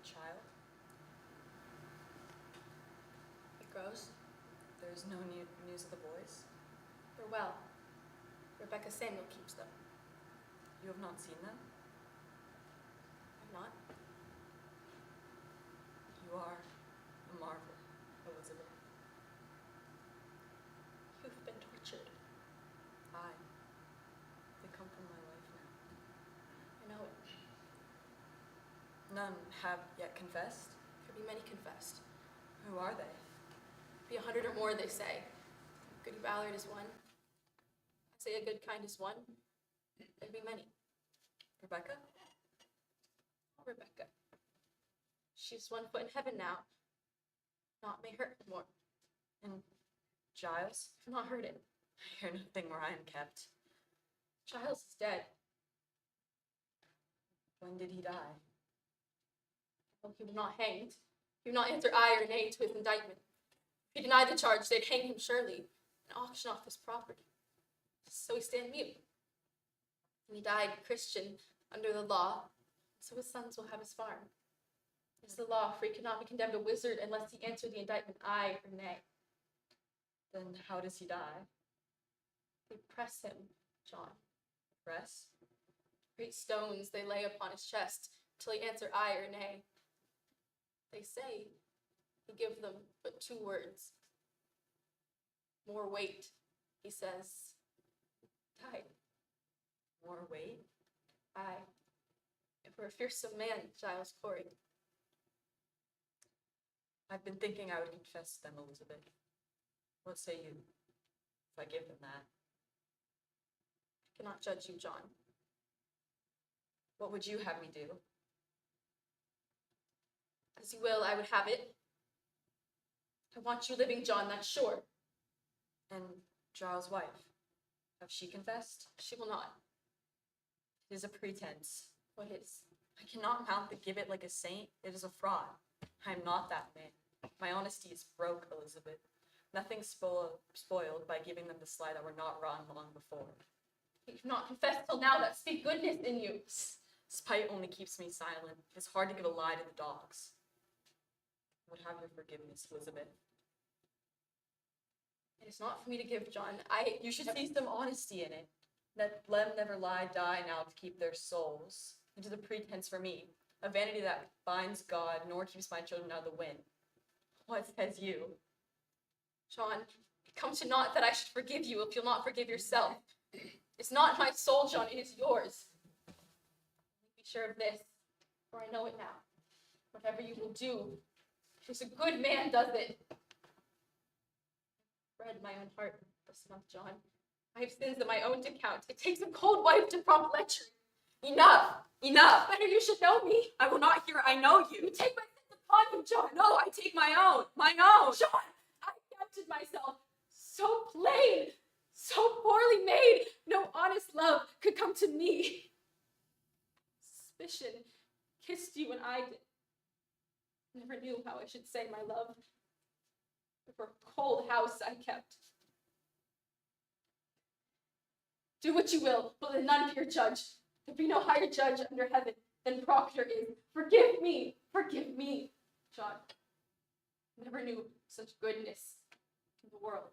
[SPEAKER 16] Child. It grows. There's no news of the boys.
[SPEAKER 12] They're well. Rebecca Samuel keeps them.
[SPEAKER 16] You have not seen them?
[SPEAKER 12] I've not.
[SPEAKER 16] You are a marvel, Elizabeth.
[SPEAKER 12] You've been tortured.
[SPEAKER 16] They come from my life now.
[SPEAKER 12] I know it.
[SPEAKER 16] None have yet confessed?
[SPEAKER 12] There be many confessed.
[SPEAKER 16] Who are they?
[SPEAKER 12] Be 100 or more, they say. Goody Ballard is one. I say a good kind is one. There be many.
[SPEAKER 16] Rebecca?
[SPEAKER 12] Oh, Rebecca. She's 1 foot in heaven now. Naught may hurt her more.
[SPEAKER 16] And Giles?
[SPEAKER 12] I've not heard it.
[SPEAKER 16] I hear nothing where I am kept.
[SPEAKER 12] Giles is dead.
[SPEAKER 16] When did he die?
[SPEAKER 12] Well, he was not hanged. He would not answer aye or nay to his indictment. If he denied the charge, they'd hang him surely and auction off his property. So he stand mute. And he died Christian under the law, so his sons will have his farm. It's the law, for he cannot be condemned a wizard unless he answer the indictment aye or nay.
[SPEAKER 16] Then how does he die?
[SPEAKER 12] They press him, John.
[SPEAKER 16] Press?
[SPEAKER 12] Great stones they lay upon his chest till he answer aye or nay. They say he give them but 2 words. More weight, he says. Died.
[SPEAKER 16] More weight?
[SPEAKER 12] Aye. If we're a fearsome man, Giles Corey.
[SPEAKER 16] I've been thinking I would confess them, Elizabeth. What say you, if I give them that?
[SPEAKER 12] I cannot judge you, John.
[SPEAKER 16] What would you have me do?
[SPEAKER 12] As you will, I would have it. I want you living, John, that's sure.
[SPEAKER 16] And Giles' wife, have she confessed?
[SPEAKER 12] She will not.
[SPEAKER 16] It is a pretense.
[SPEAKER 12] What is?
[SPEAKER 16] I cannot mount the gibbet like a saint. It is a fraud. I am not that man. My honesty is broke, Elizabeth. Nothing spoiled by giving them the sly that were not wrong long before.
[SPEAKER 12] You've not confessed till now that speak goodness in you.
[SPEAKER 16] Spite only keeps me silent. It is hard to give a lie to the dogs. I would have your forgiveness, Elizabeth.
[SPEAKER 12] It is not for me to give, John.
[SPEAKER 16] You should see some honesty in it. Let them never lie, die now to keep their souls. It is a pretense for me, a vanity that binds God, nor keeps my children out of the wind. What says you?
[SPEAKER 12] John, it comes to naught that I should forgive you if you'll not forgive yourself. It's not my soul, John, it is yours. Be sure of this, for I know it now. Whatever you will do, because a good man does it. I've read my own heart this month, John. I have sins of my own to count. It takes a cold wife to prompt lecturing. Enough! Enough! Better you should know me.
[SPEAKER 16] I will not hear I know you.
[SPEAKER 12] You take my sins upon you, John.
[SPEAKER 16] No, I take my own. My own.
[SPEAKER 12] John, I counted myself so plain, so poorly made. No honest love could come to me. Suspicion kissed you and I did. Never knew how I should say my love. For a cold house I kept. Do what you will, but let none be your judge. There be no higher judge under heaven than Proctor is. Forgive me, John. Never knew such goodness in the world.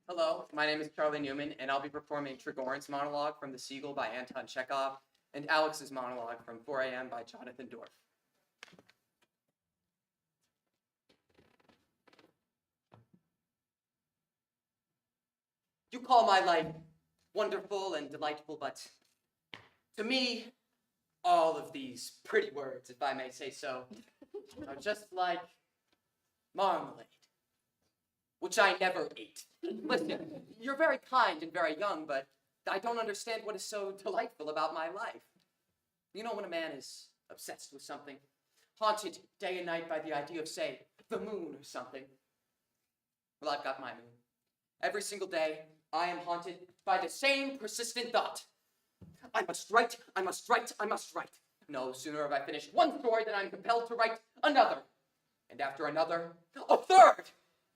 [SPEAKER 17] Hello, my name is Charlie Newman, and I'll be performing Trigorin's monologue from The Seagull by Anton Chekhov, and Alex's monologue from 4 a.m. by Jonathan Dorff. You call my life wonderful and delightful, but to me, all of these pretty words, if I may say so, are just like marmalade, which I never ate. Listen, you're very kind and very young, but I don't understand what is so delightful about my life. You know when a man is obsessed with something, haunted day and night by the idea of, say, the moon or something? Well, I've got my moon. Every single day, I am haunted by the same persistent thought. I must write, I must write, I must write. No sooner have I finished one story than I'm compelled to write another. And after another, a third.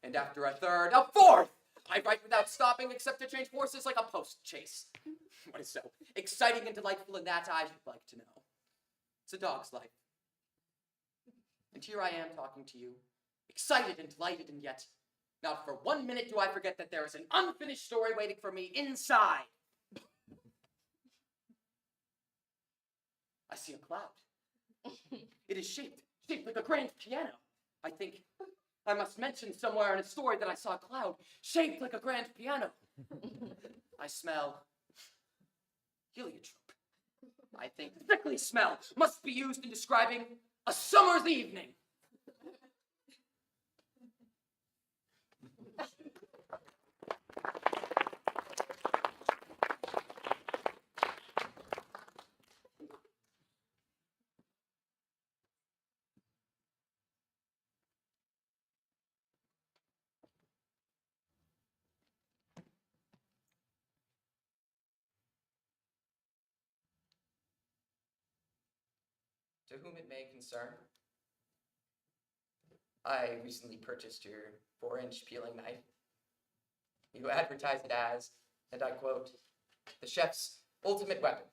[SPEAKER 17] And after a third, a fourth. I write without stopping except to change horses like a post chase. What is so exciting and delightful in that, I should like to know? It's a dog's life. And here I am talking to you, excited and delighted, and yet not for 1 minute do I forget that there is an unfinished story waiting for me inside. I see a cloud. It is shaped like a grand piano. I think I must mention somewhere in a story that I saw a cloud shaped like a grand piano. I smell heliotrope. I think sickly smell must be used in describing a summer's evening. To whom it may concern, I recently purchased your 4-inch peeling knife. You advertise it as, and I quote, the chef's ultimate weapon.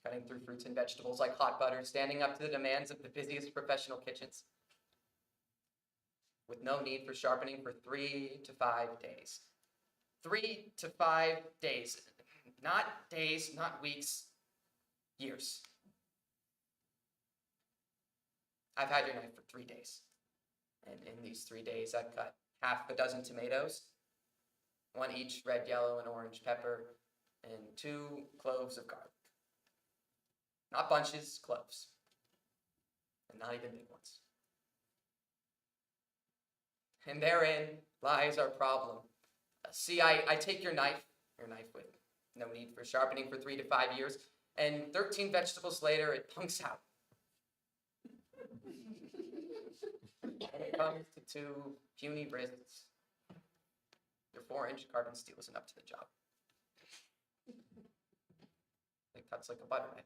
[SPEAKER 17] Cutting through fruits and vegetables like hot butter, standing up to the demands of the busiest professional kitchens. With no need for sharpening for 3 to 5 days. 3 to 5 days. Not days, not weeks, years. I've had your knife for 3 days. And in these 3 days, I've cut half a dozen tomatoes, 1 each red, yellow, and orange pepper, and 2 cloves of garlic. Not bunches, cloves. And not even big ones. And therein lies our problem. See, I take your knife with no need for sharpening for 3 to 5 years, and 13 vegetables later, it punks out. And it comes to 2 puny wrists. Your 4-inch carbon steel isn't up to the job. It cuts like a butter knife.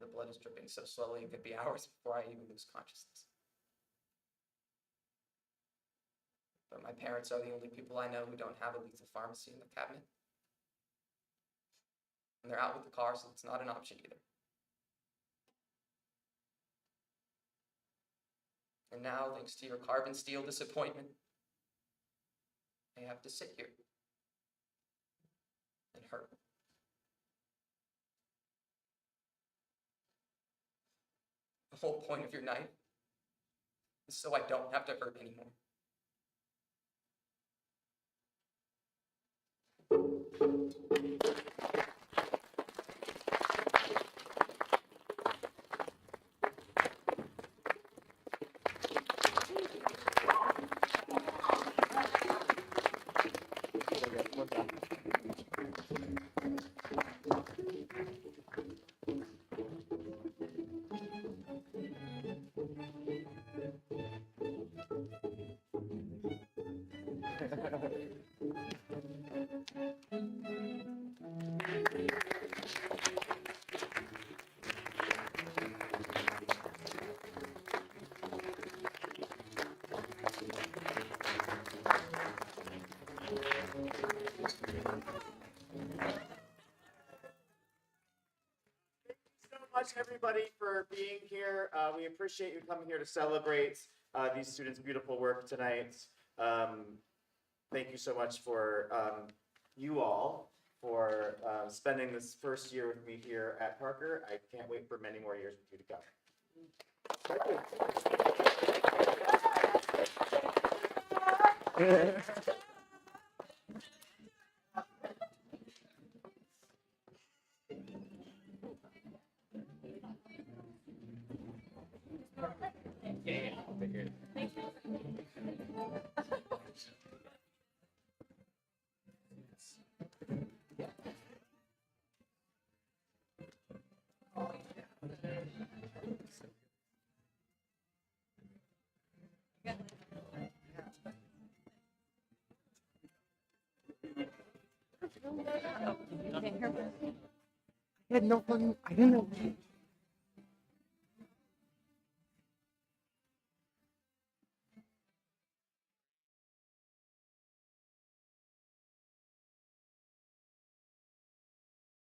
[SPEAKER 17] The blood is dripping so slowly it could be hours before I even lose consciousness. But my parents are the only people I know who don't have a lethal pharmacy in the cabinet. And they're out with the car, so it's not an option either. And now, thanks to your carbon steel disappointment, I have to sit here and hurt. The whole point of your knife is so I don't have to hurt anymore.
[SPEAKER 4] Much everybody for being here. We appreciate you coming here to celebrate these students' beautiful work tonight. Thank you so much for you all for spending this first year with me here at Parker. I can't wait for many more years with you to come.
[SPEAKER 2] I had no fun. I didn't know.